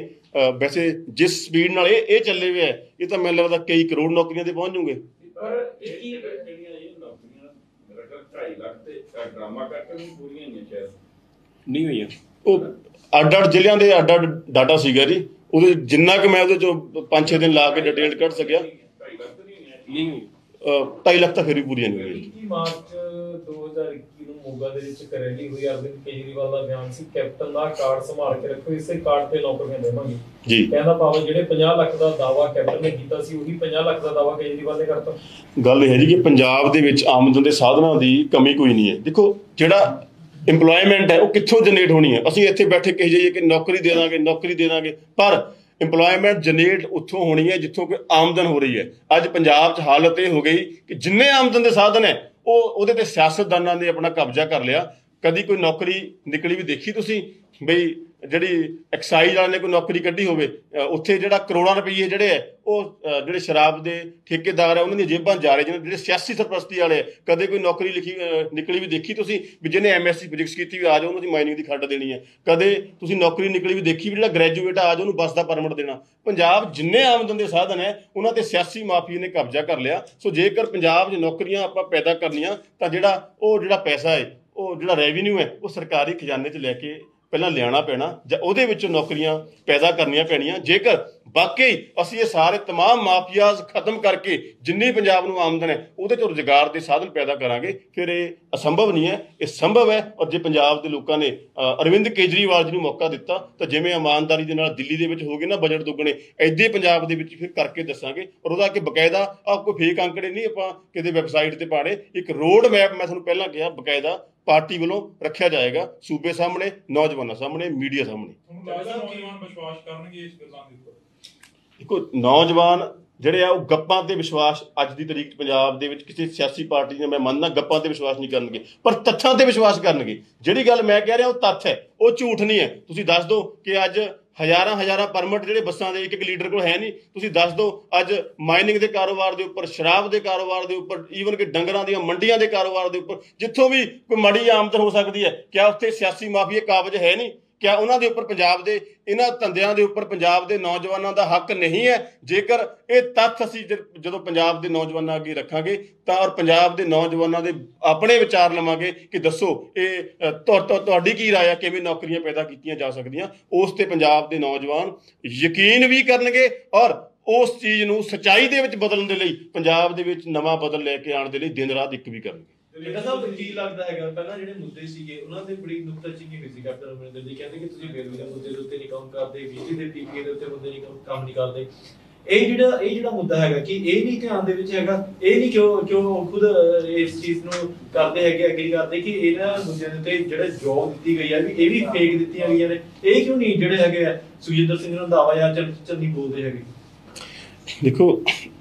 ਵੈਸੇ ਜਿਸ ਸਪੀਡ ਨਾਲ ਇਹ ਚੱਲੇ ਹੋਏ ਹੈ, ਇਹ ਤਾਂ ਮੈਨੂੰ ਲੱਗਦਾ ਕਈ ਕਰੋੜ ਨੌਕਰੀਆਂ ਤੇ ਪਹੁੰਚ ਜੂਗੇ। ਪਰ ਜਿਹੜੀਆਂ ਇਹ ਨੌਕਰੀਆਂ ਮੇਰਾ ਖਿਆਲ 2.5 ਲੱਖ ਤੇ ਡਰਾਮਾ ਕਰਕੇ ਵੀ ਪੂਰੀਆਂ ਨਹੀਂ ਸ਼ਾਇਦ ਨਹੀਂ ਹੋਈਆਂ। ਉਹ ਅੱਡ-ਅੱਡ ਜ਼ਿਲ੍ਹਿਆਂ ਦੇ ਅੱਡ-ਅੱਡ ਡਾਟਾ ਸੀਗਾ ਜੀ, ਉਹਦੇ ਜਿੰਨਾ ਕਿ ਮੈਂ ਉਹਦੇ ਚੋਂ 5-6 ਦਿਨ ਲਾ ਕੇ ਡਿਟੇਲ ਕੱਢ ਸਕਿਆ। 2.5 ਲੱਖ ਤਾਂ ਨਹੀਂ ਹੋਈ। 2.5 ਲੱਖ ਤਾਂ ਫਿਰ ਵੀ ਪੂਰੀਆਂ ਨਹੀਂ ਹੋਈਆਂ। 21 ਮਾਰਚ 2021 ਨੂੰ ਮੋਗਾ ਦੇ ਵਿੱਚ ਰੈਲੀ ਹੋਈ। ਅਰਵਿੰਦ ਕੇਜਰੀਵਾਲ ਦਾ ਬਿਆਨ ਸੀ, ਕੈਪਟਨ ਦਾ ਕਾਰਡ ਸੰਭਾਲ ਕੇ ਰੱਖੋ, ਇਸੇ ਕਾਰਡ ਤੇ ਨੌਕਰੀਆਂ ਦੇਵਾਂਗੇ ਜੀ। ਕਹਿੰਦਾ ਭਾਵੇਂ ਜਿਹੜੇ 50 ਲੱਖ ਦਾ ਦਾਅਵਾ ਕੈਪਟਨ ਨੇ ਕੀਤਾ ਸੀ, ਉਹੀ 50 ਲੱਖ ਦਾ ਦਾਅਵਾ ਕੇਜਰੀਵਾਲ ਨੇ ਕਰਤਾ। ਗੱਲ ਇਹ ਹੈ ਜੀ ਕਿ ਪੰਜਾਬ ਦੇ ਵਿੱਚ ਆਮਦਨ ਦੇ ਸਾਧਨਾਂ ਦੀ ਕਮੀ ਕੋਈ ਨਹੀਂ ਹੈ। ਦੇਖੋ, ਜਿਹੜਾ ਇੰਪਲੋਇਮੈਂਟ ਹੈ ਉਹ ਕਿੱਥੋਂ ਜਨਰੇਟ ਹੋਣੀ ਹੈ। ਅਸੀਂ ਇੱਥੇ ਬੈਠੇ ਕਹੀ ਜਾਈਏ ਕਿ ਨੌਕਰੀ ਦੇ ਦਾਂਗੇ, ਪਰ ਇੰਪਲੋਇਮੈਂਟ ਜਨਰੇਟ ਉੱਥੋਂ ਹੋਣੀ ਹੈ ਜਿੱਥੋਂ ਕੋਈ ਆਮਦਨ ਹੋ ਰਹੀ ਹੈ। ਅੱਜ ਪੰਜਾਬ 'ਚ ਹਾਲਤ ਇਹ ਹੋ ਗਈ ਕਿ ਜਿੰਨੇ ਆਮਦਨ ਦੇ ਸਾਧਨ ਹੈ ਉਹਦੇ ਤੇ ਸਿਆਸਤਦਾਨਾਂ ਨੇ ਆਪਣਾ ਕਬਜ਼ਾ ਕਰ ਲਿਆ। ਕਦੀ ਕੋਈ ਨੌਕਰੀ ਨਿਕਲੀ ਵੀ ਦੇਖੀ ਤੁਸੀਂ ਬਈ ਜਿਹੜੀ ਐਕਸਾਈਜ਼ ਵਾਲਿਆਂ ਨੇ ਕੋਈ ਨੌਕਰੀ ਕੱਢੀ ਹੋਵੇ, ਉੱਥੇ ਜਿਹੜਾ ਕਰੋੜਾਂ ਰੁਪਈਏ ਜਿਹੜੇ ਹੈ ਉਹ ਜਿਹੜੇ ਸ਼ਰਾਬ ਦੇ ਠੇਕੇਦਾਰ ਹੈ ਉਹਨਾਂ ਦੀਆਂ ਜੇਬਾਂ ਜਾ ਰਹੇ, ਜਿਹੜੇ ਸਿਆਸੀ ਸਰਪ੍ਰਸਤੀ ਵਾਲੇ, ਕਦੇ ਕੋਈ ਨੌਕਰੀ ਨਿਕਲੀ ਵੀ ਦੇਖੀ ਤੁਸੀਂ ਵੀ ਜਿਹਨੇ MSc ਫਿਜ਼ਿਕਸ ਕੀਤੀ ਵੀ ਆ ਜਾਓ ਉਹਨਾਂ ਦੀ ਮਾਈਨਿੰਗ ਦੀ ਖੱਡ ਦੇਣੀ ਹੈ। ਕਦੇ ਤੁਸੀਂ ਨੌਕਰੀ ਨਿਕਲੀ ਵੀ ਦੇਖੀ ਵੀ ਜਿਹੜਾ ਗ੍ਰੈਜੂਏਟ ਆ ਜਾਓ ਉਹਨੂੰ ਬੱਸ ਦਾ ਪਰਮਿਟ ਦੇਣਾ। ਪੰਜਾਬ ਜਿੰਨੇ ਆਮਦਨ ਦੇ ਸਾਧਨ ਹੈ ਉਹਨਾਂ ਤੇ ਸਿਆਸੀ ਮਾਫੀਏ ਨੇ ਕਬਜ਼ਾ ਕਰ ਲਿਆ। ਸੋ ਜੇਕਰ ਪੰਜਾਬ 'ਚ ਨੌਕਰੀਆਂ ਆਪਾਂ ਪੈਦਾ ਕਰਨੀਆਂ ਤਾਂ ਜਿਹੜਾ ਪੈਸਾ ਹੈ, ਉਹ ਜਿਹੜਾ ਰੈਵਨਿਊ ਹੈ, ਉਹ ਸਰਕਾਰੀ ਖਜ਼ਾਨੇ 'ਚ ਲੈ ਕੇ ਪਹਿਲਾਂ ਲਿਆਉਣਾ ਪੈਣਾ ਜਾਂ ਉਹਦੇ ਵਿੱਚੋਂ ਨੌਕਰੀਆਂ ਪੈਦਾ ਕਰਨੀਆਂ ਪੈਣੀਆਂ। ਜੇਕਰ ਵਾਕਈ ਅਸੀਂ ਇਹ ਸਾਰੇ ਤਮਾਮ ਮਾਫੀਆਜ਼ ਖਤਮ ਕਰਕੇ ਜਿੰਨੀ ਪੰਜਾਬ ਨੂੰ ਆਮਦਨ ਹੈ ਉਹਦੇ 'ਚੋਂ ਰੁਜ਼ਗਾਰ ਦੇ ਸਾਧਨ ਪੈਦਾ ਕਰਾਂਗੇ, ਫਿਰ ਇਹ ਅਸੰਭਵ ਨਹੀਂ ਹੈ, ਇਹ ਸੰਭਵ ਹੈ। ਔਰ ਜੇ ਪੰਜਾਬ ਦੇ ਲੋਕਾਂ ਨੇ ਅਰਵਿੰਦ ਕੇਜਰੀਵਾਲ ਜੀ ਨੂੰ ਮੌਕਾ ਦਿੱਤਾ ਤਾਂ ਜਿਵੇਂ ਇਮਾਨਦਾਰੀ ਦੇ ਨਾਲ ਦਿੱਲੀ ਦੇ ਵਿੱਚ ਹੋ ਗਏ ਨਾ ਬਜਟ ਦੁੱਗਣੇ, ਇੱਦਾਂ ਪੰਜਾਬ ਦੇ ਵਿੱਚ ਫਿਰ ਕਰਕੇ ਦੱਸਾਂਗੇ। ਔਰ ਉਹਦਾ ਕਿ ਬਕਾਇਦਾ ਕੋਈ ਫੇਕ ਅੰਕੜੇ ਨਹੀਂ ਆਪਾਂ ਕਿਤੇ ਵੈਬਸਾਈਟ ਤੇ ਪਾਣੇ, ਇੱਕ ਰੋਡ ਮੈਪ ਮੈਂ ਤੁਹਾਨੂੰ ਪਹਿਲਾਂ ਕਿਹਾ ਬਕਾਇਦਾ ਪਾਰਟੀ ਵੱਲੋਂ ਰੱਖਿਆ ਜਾਏਗਾ, ਸੂਬੇ ਸਾਹਮਣੇ, ਨੌਜਵਾਨਾਂ ਸਾਹਮਣੇ, ਮੀਡੀਆ ਸਾਹਮਣੇ। ਨੌਜਵਾਨ ਵਿਸ਼ਵਾਸ ਕਰਨਗੇ ਇਸ ਗੱਲਾਂ ਦੇ ਉੱਪਰ? ਦੇਖੋ, ਨੌਜਵਾਨ ਜਿਹੜੇ ਆ ਉਹ ਗੱਪਾਂ ਤੇ ਵਿਸ਼ਵਾਸ ਅੱਜ ਦੀ ਤਰੀਕ 'ਚ ਪੰਜਾਬ ਦੇ ਵਿੱਚ ਕਿਸੇ ਸਿਆਸੀ ਪਾਰਟੀ ਨੇ, ਮੈਂ ਮੰਨਦਾ, ਗੱਪਾਂ ਤੇ ਵਿਸ਼ਵਾਸ ਨਹੀਂ ਕਰਨਗੇ, ਪਰ ਤੱਥਾਂ ਤੇ ਵਿਸ਼ਵਾਸ ਕਰਨਗੇ। ਜਿਹੜੀ ਗੱਲ ਮੈਂ ਕਹਿ ਰਿਹਾ ਉਹ ਤੱਥ ਹੈ, ਉਹ ਝੂਠ ਨਹੀਂ ਹੈ। ਤੁਸੀਂ ਦੱਸ ਦਿਓ ਕਿ ਅੱਜ ਹਜ਼ਾਰਾਂ ਪਰਮਿਟ ਜਿਹੜੇ ਬੱਸਾਂ ਦੇ ਇੱਕ ਲੀਡਰ ਕੋਲ ਹੈ ਨਹੀਂ। ਤੁਸੀਂ ਦੱਸ ਦਿਓ ਅੱਜ ਮਾਈਨਿੰਗ ਦੇ ਕਾਰੋਬਾਰ ਦੇ ਉੱਪਰ, ਸ਼ਰਾਬ ਦੇ ਕਾਰੋਬਾਰ ਦੇ ਉੱਪਰ, ਈਵਨ ਕਿ ਡੰਗਰਾਂ ਦੀਆਂ ਮੰਡੀਆਂ ਦੇ ਕਾਰੋਬਾਰ ਦੇ ਉੱਪਰ ਜਿੱਥੋਂ ਵੀ ਕੋਈ ਮਾੜੀ ਆਮਦਨ ਹੋ ਸਕਦੀ ਹੈ, ਕਿਆ ਉੱਥੇ ਸਿਆਸੀ ਮਾਫੀਆ ਕਾਬਜ਼ ਹੈ ਨਹੀਂ? ਕਿਆ ਉਹਨਾਂ ਦੇ ਉੱਪਰ ਪੰਜਾਬ ਦੇ ਇਹਨਾਂ ਧੰਦਿਆਂ ਦੇ ਉੱਪਰ ਪੰਜਾਬ ਦੇ ਨੌਜਵਾਨਾਂ ਦਾ ਹੱਕ ਨਹੀਂ ਹੈ? ਜੇਕਰ ਇਹ ਤੱਥ ਅਸੀਂ ਜਦੋਂ ਪੰਜਾਬ ਦੇ ਨੌਜਵਾਨਾਂ ਅੱਗੇ ਰੱਖਾਂਗੇ ਤਾਂ ਔਰ ਪੰਜਾਬ ਦੇ ਨੌਜਵਾਨਾਂ ਦੇ ਆਪਣੇ ਵਿਚਾਰ ਲਵਾਂਗੇ ਕਿ ਦੱਸੋ ਇਹ ਤੁਹਾਡੀ ਕੀ ਰਾਏ ਹੈ, ਕਿਵੇਂ ਨੌਕਰੀਆਂ ਪੈਦਾ ਕੀਤੀਆਂ ਜਾ ਸਕਦੀਆਂ, ਉਸ ਤੇ ਪੰਜਾਬ ਦੇ ਨੌਜਵਾਨ ਯਕੀਨ ਵੀ ਕਰਨਗੇ ਔਰ ਉਸ ਚੀਜ਼ ਨੂੰ ਸੱਚਾਈ ਦੇ ਵਿੱਚ ਬਦਲਣ ਦੇ ਲਈ ਪੰਜਾਬ ਦੇ ਵਿੱਚ ਨਵਾਂ ਬਦਲ ਲੈ ਕੇ ਆਉਣ ਦੇ ਲਈ ਦਿਨ ਰਾਤ ਇੱਕ ਵੀ ਕਰਨਗੇ। ਇਹਦਾ ਸਾਹਿਬ ਕੀ ਲੱਗਦਾ ਹੈਗਾ, ਪਹਿਲਾਂ ਜਿਹੜੇ ਮੁੱਦੇ ਸੀਗੇ ਉਹਨਾਂ ਦੇ ਬੜੀ ਨੁਕਤਾਚੀਨੀ ਹੋਈ ਸੀ ਕੈਪਟਨ ਅਮਰਿੰਦਰ ਜੀ, ਕਹਿੰਦੇ ਕਿ ਤੁਸੀਂ ਬੇਰੋਜ਼ਗਾਰੀ ਦੇ ਮੁੱਦੇ ਦੇ ਉੱਤੇ ਨਹੀਂ ਕੰਮ ਕਰਦੇ, ਬਿਜਲੀ ਦੇ ਟੀਕੇ ਦੇ ਉੱਤੇ ਮੁੱਦੇ ਨਹੀਂ ਕੰਮ ਨਹੀਂ ਕਰਦੇ। ਇਹ ਜਿਹੜਾ ਮੁੱਦਾ ਹੈਗਾ ਕਿ ਇਹ ਨਹੀਂ ਧਿਆਨ ਦੇ ਵਿੱਚ ਹੈਗਾ, ਇਹ ਨਹੀਂ ਕਿਉਂ ਖੁਦ ਇਸ ਚੀਜ਼ ਨੂੰ ਕਰਦੇ ਹੈਗੇ, ਐਗਰੀ ਕਰਦੇ ਕਿ ਇਹਨਾਂ ਮੁੱਦਿਆਂ ਦੇ ਉੱਤੇ ਜਿਹੜਾ ਜੋਬ ਦਿੱਤੀ ਗਈ ਹੈ ਵੀ ਇਹ ਵੀ ਫੇਕ ਦਿੱਤੀਆਂ ਗਈਆਂ ਨੇ, ਇਹ ਕਿਉਂ ਨਹੀਂ ਜਿਹੜੇ ਹੈਗੇ ਆ ਸੁਖਜਿੰਦਰ ਸਿੰਘ ਰੰਧਾਵਾ ਜਾਂ ਚੰਨੀ ਬੋਲਦੇ ਹੈਗੇ? ਦੇਖੋ,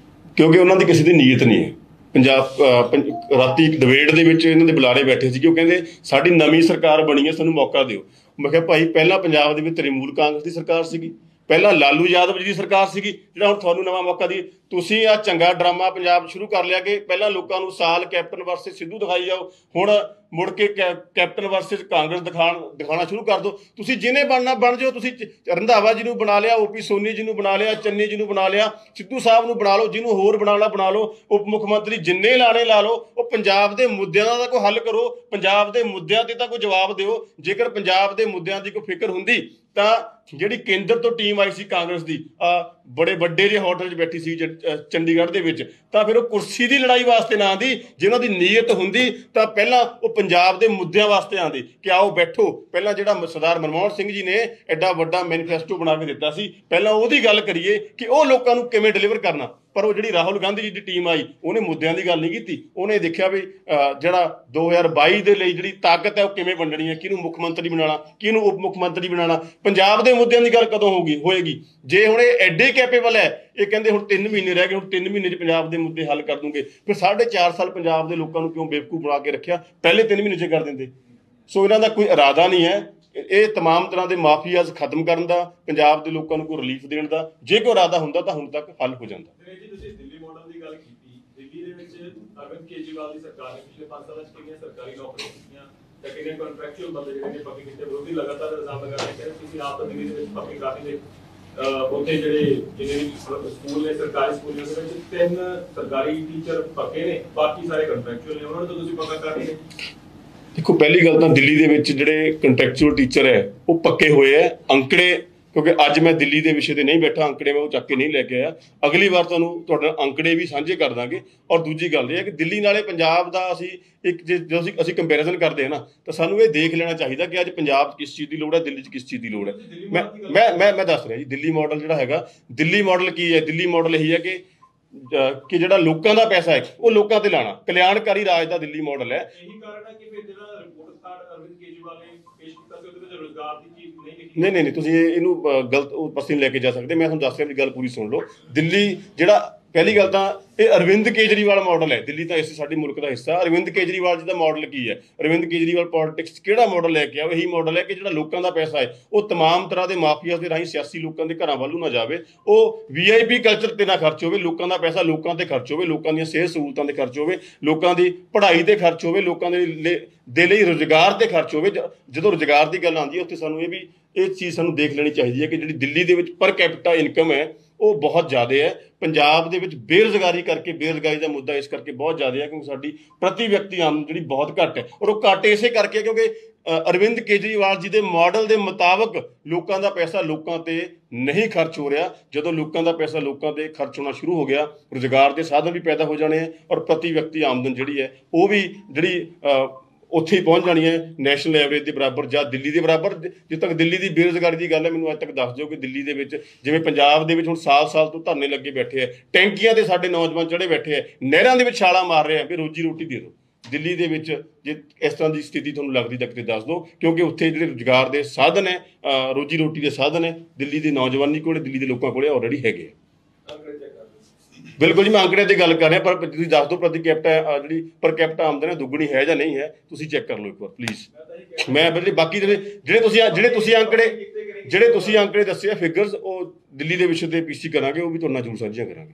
ਕਿਉਂਕਿ ਉਹਨਾਂ ਦੀ ਕਿਸੇ ਦੀ ਨੀਅਤ ਨਹੀਂ ਹੈ। ਰਾਤੀ ਇੱਕ ਡਿਬੇਟ ਦੇ ਵਿੱਚ ਇਹਨਾਂ ਦੇ ਬੁਲਾਰੇ ਬੈਠੇ ਸੀ ਕਿ ਉਹ ਕਹਿੰਦੇ ਸਾਡੀ ਨਵੀਂ ਸਰਕਾਰ ਬਣੀ ਹੈ, ਸਾਨੂੰ ਮੌਕਾ ਦਿਓ। ਮੈਂ ਕਿਹਾ ਭਾਈ, ਪਹਿਲਾਂ ਪੰਜਾਬ ਦੇ ਵਿੱਚ ਤ੍ਰਿਣਮੂਲ ਕਾਂਗਰਸ ਦੀ ਸਰਕਾਰ ਸੀਗੀ, ਪਹਿਲਾਂ ਲਾਲੂ ਯਾਦਵ ਜੀ ਦੀ ਸਰਕਾਰ ਸੀਗੀ, ਜਿਹੜਾ ਹੁਣ ਤੁਹਾਨੂੰ ਨਵਾਂ ਮੌਕਾ ਦੀ। ਤੁਸੀਂ ਆ ਚੰਗਾ ਡਰਾਮਾ ਪੰਜਾਬ ਸ਼ੁਰੂ ਕਰ ਲਿਆ ਕਿ ਪਹਿਲਾਂ ਲੋਕਾਂ ਨੂੰ ਸਾਲ ਕੈਪਟਨ ਵਰਸਸ ਸਿੱਧੂ ਦਿਖਾਈ ਜਾਓ, ਹੁਣ ਮੁੜ ਕੇ ਕੈਪਟਨ ਵਰਸਸ ਕਾਂਗਰਸ ਦਿਖਾਉਣਾ ਸ਼ੁਰੂ ਕਰ ਦਿਓ। ਤੁਸੀਂ ਜਿਹਨੇ ਬਣਨਾ ਬਣ ਜਾਓ। ਤੁਸੀਂ ਰੰਧਾਵਾ ਜੀ ਨੂੰ ਬਣਾ ਲਿਆ, OP ਸੋਨੀ ਜੀ ਨੂੰ ਬਣਾ ਲਿਆ, ਚੰਨੀ ਜੀ ਨੂੰ ਬਣਾ ਲਿਆ, ਸਿੱਧੂ ਸਾਹਿਬ ਨੂੰ ਬਣਾ ਲਓ, ਜਿਹਨੂੰ ਹੋਰ ਬਣਾਉਣਾ ਬਣਾ ਲਓ, ਉਪ ਮੁੱਖ ਮੰਤਰੀ ਜਿੰਨੇ ਲਾਣੇ ਲਾ ਲਓ। ਉਹ ਪੰਜਾਬ ਦੇ ਮੁੱਦਿਆਂ ਦਾ ਤਾਂ ਕੋਈ ਹੱਲ ਕਰੋ, ਪੰਜਾਬ ਦੇ ਮੁੱਦਿਆਂ ਤੇ ਤਾਂ ਕੋਈ ਜਵਾਬ ਦਿਓ। ਜੇਕਰ ਪੰਜਾਬ ਦੇ ਮੁੱਦਿਆਂ ਦੀ ਕੋਈ ਫਿਕਰ ਹੁੰਦੀ ਤਾਂ ਜਿਹੜੀ ਕੇਂਦਰ ਤੋਂ ਟੀਮ ਆਈ ਸੀ ਕਾਂਗਰਸ ਦੀ, ਬੜੇ ਵੱਡੇ ਜਿਹੇ ਹੋਟਲ 'ਚ ਬੈਠੀ ਸੀ ਚੰਡੀਗੜ੍ਹ ਦੇ ਵਿੱਚ, ਤਾਂ ਫਿਰ ਉਹ ਕੁਰਸੀ ਦੀ ਲੜਾਈ ਵਾਸਤੇ ਨਾ ਆਉਂਦੀ। ਜੇ ਉਹਨਾਂ ਦੀ ਨੀਅਤ ਹੁੰਦੀ ਤਾਂ ਪਹਿਲਾਂ ਉਹ ਪੰਜਾਬ ਦੇ ਮੁੱਦਿਆਂ ਵਾਸਤੇ ਆਉਂਦੇ ਕਿ ਆਓ ਬੈਠੋ। ਪਹਿਲਾਂ ਜਿਹੜਾ ਸਰਦਾਰ ਮਨਮੋਹਨ ਸਿੰਘ ਜੀ ਨੇ ਐਡਾ ਵੱਡਾ ਮੈਨੀਫੈਸਟੋ ਬਣਾ ਕੇ ਦਿੱਤਾ ਸੀ, ਪਹਿਲਾਂ ਉਹਦੀ ਗੱਲ ਕਰੀਏ ਕਿ ਉਹ ਲੋਕਾਂ ਨੂੰ ਕਿਵੇਂ ਡਿਲੀਵਰ ਕਰਨਾ। ਪਰ ਉਹ ਜਿਹੜੀ ਰਾਹੁਲ ਗਾਂਧੀ ਜੀ ਦੀ ਟੀਮ ਆਈ ਉਹਨੇ ਮੁੱਦਿਆਂ ਦੀ ਗੱਲ ਨਹੀਂ ਕੀਤੀ। ਉਹਨੇ ਦੇਖਿਆ ਵੀ ਜਿਹੜਾ 2022 ਦੇ ਲਈ ਜਿਹੜੀ ਤਾਕਤ ਹੈ ਉਹ ਕਿਵੇਂ ਵੰਡਣੀ ਹੈ, ਕਿਹਨੂੰ ਮੁੱਖ ਮੰਤਰੀ ਬਣਾਉਣਾ, ਕਿਹਨੂੰ ਉਪ ਮੁੱਖ ਮੰਤਰੀ ਬਣਾਉਣਾ, ਪੰਜਾਬ ਦੇ ਮੁੱਦਿਆਂ ਦੀ ਗੱਲ ਕਦੋਂ ਹੋਏਗੀ। ਜੇ ਹੁਣ ਇਹ ਐਡੇ ਕੈਪੇਬਲ ਹੈ, ਇਹ ਕਹਿੰਦੇ ਹੁਣ 3 ਮਹੀਨੇ ਰਹਿ ਗਏ, ਹੁਣ 3 ਮਹੀਨੇ 'ਚ ਪੰਜਾਬ ਦੇ ਮੁੱਦੇ ਹੱਲ ਕਰ ਦੂੰਗੇ, ਫਿਰ 4.5 ਸਾਲ ਪੰਜਾਬ ਦੇ ਲੋਕਾਂ ਨੂੰ ਕਿਉਂ ਬੇਵਕੂਫ ਬਣਾ ਕੇ ਰੱਖਿਆ, ਪਹਿਲੇ 3 ਮਹੀਨੇ 'ਚ ਕਰ ਦਿੰਦੇ। ਸੋ ਇਹਨਾਂ ਦਾ ਕੋਈ ਇਰਾਦਾ ਨਹੀਂ ਹੈ ਇਹ ਤਮਾਮ ਤਰ੍ਹਾਂ ਦੇ ਮਾਫੀਆਜ਼ ਖਤਮ ਕਰਨ ਦਾ, ਪੰਜਾਬ ਦੇ ਲੋਕਾਂ ਨੂੰ ਕੋਈ ਰਿਲੀਫ ਦੇਣ ਦਾ। ਜੇ ਕੋਈ ਇਰਾਦਾ ਹੁੰਦਾ ਤਾਂ ਹੁਣ ਤੱਕ ਹੱਲ ਹੋ ਜਾਂਦਾ। ਜੀ ਤੁਸੀਂ ਦਿੱਲੀ ਮਾਡਲ ਦੀ ਗੱਲ ਕੀਤੀ, ਦਿੱਲੀ ਦੇ ਵਿੱਚ ਅਰਵਿੰਦ ਕੇਜਰੀਵਾਲ ਦੀ ਸਰਕਾਰ ਨੇ ਪਿਛਲੇ 5 ਸਾਲਾਂ 'ਚ ਕਿੰਨੀਆਂ ਸਰਕਾਰੀ ਨੌਕਰੀਆਂ ਦਿੱਤੀਆਂ ਤੇ ਕਿੰਨੇ ਕੰਟਰੈਕਚੁਅਲ ਬੰਦੇ ਜਿਹੜੇ ਨੇ ਪੱਕੇ ਕੀਤੇ। ਵਿਰੋਧੀ ਲਗਾਤਾਰ ਇਲਜ਼ਾਮ ਲਗਾ ਰਹੇ ਕਿ ਤੁਸੀਂ ਆਪ ਤਾਂ ਦਿੱਲੀ ਦੇ ਵਿੱਚ ਪੱਕੇ ਕਰ ਨਹੀਂ ਦੇ। ਉੱਥੇ ਜਿਹੜੇ ਸਕੂਲ ਨੇ ਸਰਕਾਰੀ ਸਕੂਲਾਂ ਦੇ ਵਿੱਚ 3 ਸਰਕਾਰੀ ਟੀਚਰ ਪੱਕੇ ਨੇ, ਬਾਕੀ ਸਾਰੇ ਕੰਟਰੈਕਚੁਅਲ ਨੇ, ਉਹਨਾਂ ਨੂੰ ਤਾਂ ਤੁਸੀਂ ਪੱਕਾ ਕਰ ਨਹੀਂ ਰਹੇ। ਦੇਖੋ ਪਹਿਲੀ ਗੱਲ ਤਾਂ ਦਿੱਲੀ ਦੇ ਵਿੱਚ ਜਿਹੜੇ ਕੰਟਰੈਕਚੁਅਲ ਟੀਚਰ ਹੈ ਉਹ ਪੱਕੇ ਹੋਏ ਹੈ। ਅੰਕੜੇ, ਕਿਉਂਕਿ ਅੱਜ ਮੈਂ ਦਿੱਲੀ ਦੇ ਵਿਸ਼ੇ ਤੇ ਨਹੀਂ ਬੈਠਾ, ਅੰਕੜੇ ਮੈਂ ਉਹ ਚੱਕ ਕੇ ਨਹੀਂ ਲੈ ਕੇ ਆਇਆ, ਅਗਲੀ ਵਾਰ ਤੁਹਾਨੂੰ ਤੁਹਾਡੇ ਅੰਕੜੇ ਵੀ ਸਾਂਝੇ ਕਰ ਦਾਂਗੇ। ਔਰ ਦੂਜੀ ਗੱਲ ਇਹ ਹੈ ਕਿ ਦਿੱਲੀ ਨਾਲੇ ਪੰਜਾਬ ਦਾ ਅਸੀਂ ਜਦੋਂ ਅਸੀਂ ਕੰਪੈਰੀਜ਼ਨ ਕਰਦੇ ਹਾਂ ਨਾ, ਤਾਂ ਸਾਨੂੰ ਇਹ ਦੇਖ ਲੈਣਾ ਚਾਹੀਦਾ ਕਿ ਅੱਜ ਪੰਜਾਬ 'ਚ ਕਿਸ ਚੀਜ਼ ਦੀ ਲੋੜ ਹੈ, ਦਿੱਲੀ 'ਚ ਕਿਸ ਚੀਜ਼ ਦੀ ਲੋੜ ਹੈ। ਮੈਂ ਦੱਸ ਰਿਹਾ ਜੀ ਦਿੱਲੀ ਮਾਡਲ ਜਿਹੜਾ ਹੈਗਾ, ਦਿੱਲੀ ਮਾਡਲ ਕੀ ਹੈ? ਦਿੱਲੀ ਮਾਡਲ ਇਹੀ ਹੈ ਕਿ ਜਿਹੜਾ ਲੋਕਾਂ ਦਾ ਪੈਸਾ ਹੈ ਉਹ ਲੋਕਾਂ ਤੇ ਲਾਣਾ, ਕਲਿਆਣਕਾਰੀ ਰਾਜ ਦਾ ਦਿੱਲੀ ਮਾਡਲ ਹੈ। ਇਹੀ ਕਾਰਨ ਹੈ ਕਿ ਫਿਰ ਜਿਹੜਾ ਰਿਪੋਰਟ ਕਾਰਡ ਅਰਵਿੰਦ ਕੇਜਰੀਵਾਲ ਨੇ ਪੇਸ਼ ਕੀਤਾ ਸੀ ਉਹਦੇ ਵਿੱਚ ਰੋਜ਼ਗਾਰ ਦੀ ਚੀਜ਼ ਨਹੀਂ ਲਿਖੀ। ਨਹੀਂ ਤੁਸੀਂ ਇਹਨੂੰ ਗਲਤ ਪਾਸੇ ਨਹੀਂ ਲੈ ਕੇ ਜਾ ਸਕਦੇ। ਮੈਂ ਤੁਹਾਨੂੰ ਦੱਸ ਰਿਹਾ, ਮੇਰੀ ਗੱਲ ਪੂਰੀ ਸੁਣ ਲਓ। ਦਿੱਲੀ ਜਿਹੜਾ ਪਹਿਲੀ ਗੱਲ ਤਾਂ ਇਹ ਅਰਵਿੰਦ ਕੇਜਰੀਵਾਲ ਮਾਡਲ ਹੈ। ਦਿੱਲੀ ਤਾਂ ਇਸ ਸਾਡੇ ਮੁਲਕ ਦਾ ਹਿੱਸਾ। ਅਰਵਿੰਦ ਕੇਜਰੀਵਾਲ ਜੀ ਦਾ ਮਾਡਲ ਕੀ ਹੈ? ਅਰਵਿੰਦ ਕੇਜਰੀਵਾਲ ਪੋਲਿਟਿਕਸ ਕਿਹੜਾ ਮਾਡਲ ਲੈ ਕੇ ਆਇਆ? ਇਹੀ ਮਾਡਲ ਹੈ ਕਿ ਜਿਹੜਾ ਲੋਕਾਂ ਦਾ ਪੈਸਾ ਹੈ ਉਹ ਤਮਾਮ ਤਰ੍ਹਾਂ ਦੇ ਮਾਫੀਆ ਦੇ ਰਾਹੀਂ ਸਿਆਸੀ ਲੋਕਾਂ ਦੇ ਘਰਾਂ ਵੱਲ ਨੂੰ ਨਾ ਜਾਵੇ, ਉਹ VIP ਕਲਚਰ ਤੇ ਨਾ ਖਰਚ ਹੋਵੇ, ਲੋਕਾਂ ਦਾ ਪੈਸਾ ਲੋਕਾਂ ਤੇ ਖਰਚ ਹੋਵੇ, ਲੋਕਾਂ ਦੀਆਂ ਸਿਹਤ ਸਹੂਲਤਾਂ ਤੇ ਖਰਚ ਹੋਵੇ, ਲੋਕਾਂ ਦੀ ਪੜ੍ਹਾਈ ਤੇ ਖਰਚ ਹੋਵੇ, ਲੋਕਾਂ ਦੇ ਲਈ ਰੁਜ਼ਗਾਰ ਤੇ ਖਰਚ ਹੋਵੇ। ਜਦੋਂ ਰੁਜ਼ਗਾਰ ਦੀ ਗੱਲ ਆਉਂਦੀ ਹੈ ਉੱਥੇ ਸਾਨੂੰ ਇਹ ਚੀਜ਼ ਸਾਨੂੰ ਦੇਖ ਲੈਣੀ ਚਾਹੀਦੀ ਹੈ ਕਿ ਜਿਹੜੀ ਦਿੱਲੀ ਦੇ ਵਿੱਚ ਪਰ ਕੈਪੀਟਾ ਇਨਕਮ ਹੈ ਉਹ ਬਹੁਤ ਜ਼ਿਆਦਾ ਹੈ। ਪੰਜਾਬ ਦੇ ਵਿੱਚ ਬੇਰੁਜ਼ਗਾਰੀ ਕਰਕੇ, ਬੇਰੁਜ਼ਗਾਰੀ ਦਾ ਮੁੱਦਾ ਇਸ ਕਰਕੇ ਬਹੁਤ ਜ਼ਿਆਦਾ ਹੈ ਕਿਉਂਕਿ ਸਾਡੀ ਪ੍ਰਤੀ ਵਿਅਕਤੀ ਆਮਦਨ ਜਿਹੜੀ ਬਹੁਤ ਘੱਟ ਹੈ। ਔਰ ਉਹ ਘੱਟ ਇਸੇ ਕਰਕੇ ਕਿਉਂਕਿ ਅਰਵਿੰਦ ਕੇਜਰੀਵਾਲ ਜੀ ਦੇ ਮਾਡਲ ਦੇ ਮੁਤਾਬਕ ਲੋਕਾਂ ਦਾ ਪੈਸਾ ਲੋਕਾਂ ਤੇ ਨਹੀਂ ਖਰਚ ਹੋ ਰਿਹਾ। ਜਦੋਂ ਲੋਕਾਂ ਦਾ ਪੈਸਾ ਲੋਕਾਂ ਤੇ ਖਰਚ ਹੋਣਾ ਸ਼ੁਰੂ ਹੋ ਗਿਆ, ਰੁਜ਼ਗਾਰ ਦੇ ਸਾਧਨ ਵੀ ਪੈਦਾ ਹੋ ਜਾਣੇ ਹੈ ਔਰ ਪ੍ਰਤੀ ਵਿਅਕਤੀ ਆਮਦਨ ਜਿਹੜੀ ਹੈ ਉਹ ਵੀ ਜਿਹੜੀ ਉੱਥੇ ਹੀ ਪਹੁੰਚ ਜਾਣੀ ਹੈ ਨੈਸ਼ਨਲ ਐਵਰੇਜ ਦੇ ਬਰਾਬਰ ਜਾਂ ਦਿੱਲੀ ਦੇ ਬਰਾਬਰ। ਜਿੱਥੇ ਤੱਕ ਦਿੱਲੀ ਦੀ ਬੇਰੁਜ਼ਗਾਰੀ ਦੀ ਗੱਲ ਹੈ, ਮੈਨੂੰ ਅੱਜ ਤੱਕ ਦੱਸ ਦਿਓ ਕਿ ਦਿੱਲੀ ਦੇ ਵਿੱਚ ਜਿਵੇਂ ਪੰਜਾਬ ਦੇ ਵਿੱਚ ਹੁਣ ਸਾਲ ਤੋਂ ਧਰਨੇ ਲੱਗੇ ਬੈਠੇ ਹੈ, ਟੈਂਕੀਆਂ ਤੇ ਸਾਡੇ ਨੌਜਵਾਨ ਚੜੇ ਬੈਠੇ ਹੈ, ਨਹਿਰਾਂ ਦੇ ਵਿੱਚ ਛਾਲਾਂ ਮਾਰ ਰਹੇ ਆ ਵੀ ਰੋਜੀ ਰੋਟੀ ਦੇ ਦਿਓ। ਦਿੱਲੀ ਦੇ ਵਿੱਚ ਜੇ ਇਸ ਤਰ੍ਹਾਂ ਦੀ ਸਥਿਤੀ ਤੁਹਾਨੂੰ ਲੱਗਦੀ ਤਾਂ ਕਿਤੇ ਦੱਸ ਦਿਓ, ਕਿਉਂਕਿ ਉੱਥੇ ਜਿਹੜੇ ਰੁਜ਼ਗਾਰ ਦੇ ਸਾਧਨ ਹੈ, ਰੋਜੀ ਰੋਟੀ ਦੇ ਸਾਧਨ ਹੈ, ਦਿੱਲੀ ਦੇ ਨੌਜਵਾਨੀ ਕੋਲ, ਦਿੱਲੀ ਦੇ ਲੋਕਾਂ ਕੋਲ ਆਲਰੇਡੀ ਹੈਗੇ ਆ। ਬਿਲਕੁਲ ਜੀ, ਮੈਂ ਅੰਕੜਿਆਂ ਦੀ ਗੱਲ ਕਰ ਰਿਹਾ, ਪਰ ਤੁਸੀਂ ਦੱਸ ਦਿਓ ਪ੍ਰਤੀ ਕੈਪੀਟਾ ਜਿਹੜੀ ਪਰ ਕੈਪੀਟਾ ਆਮਦਨ ਹੈ ਦੁੱਗਣੀ ਹੈ ਜਾਂ ਨਹੀਂ ਹੈ, ਤੁਸੀਂ ਚੈੱਕ ਕਰ ਲਓ ਇੱਕ ਵਾਰ ਪਲੀਜ਼। ਮੈਂ ਬਾਕੀ ਜਿਹੜੇ ਤੁਸੀਂ ਅੰਕੜੇ ਦੱਸੇ ਆ ਫਿਗਰਸ, ਉਹ ਦਿੱਲੀ ਦੇ ਵਿਸ਼ੇ ਤੇ PC ਕਰਾਂਗੇ, ਉਹ ਵੀ ਤੁਹਾਡੇ ਨਾਲ ਜ਼ਰੂਰ ਸਾਂਝੀਆਂ ਕਰਾਂਗੇ।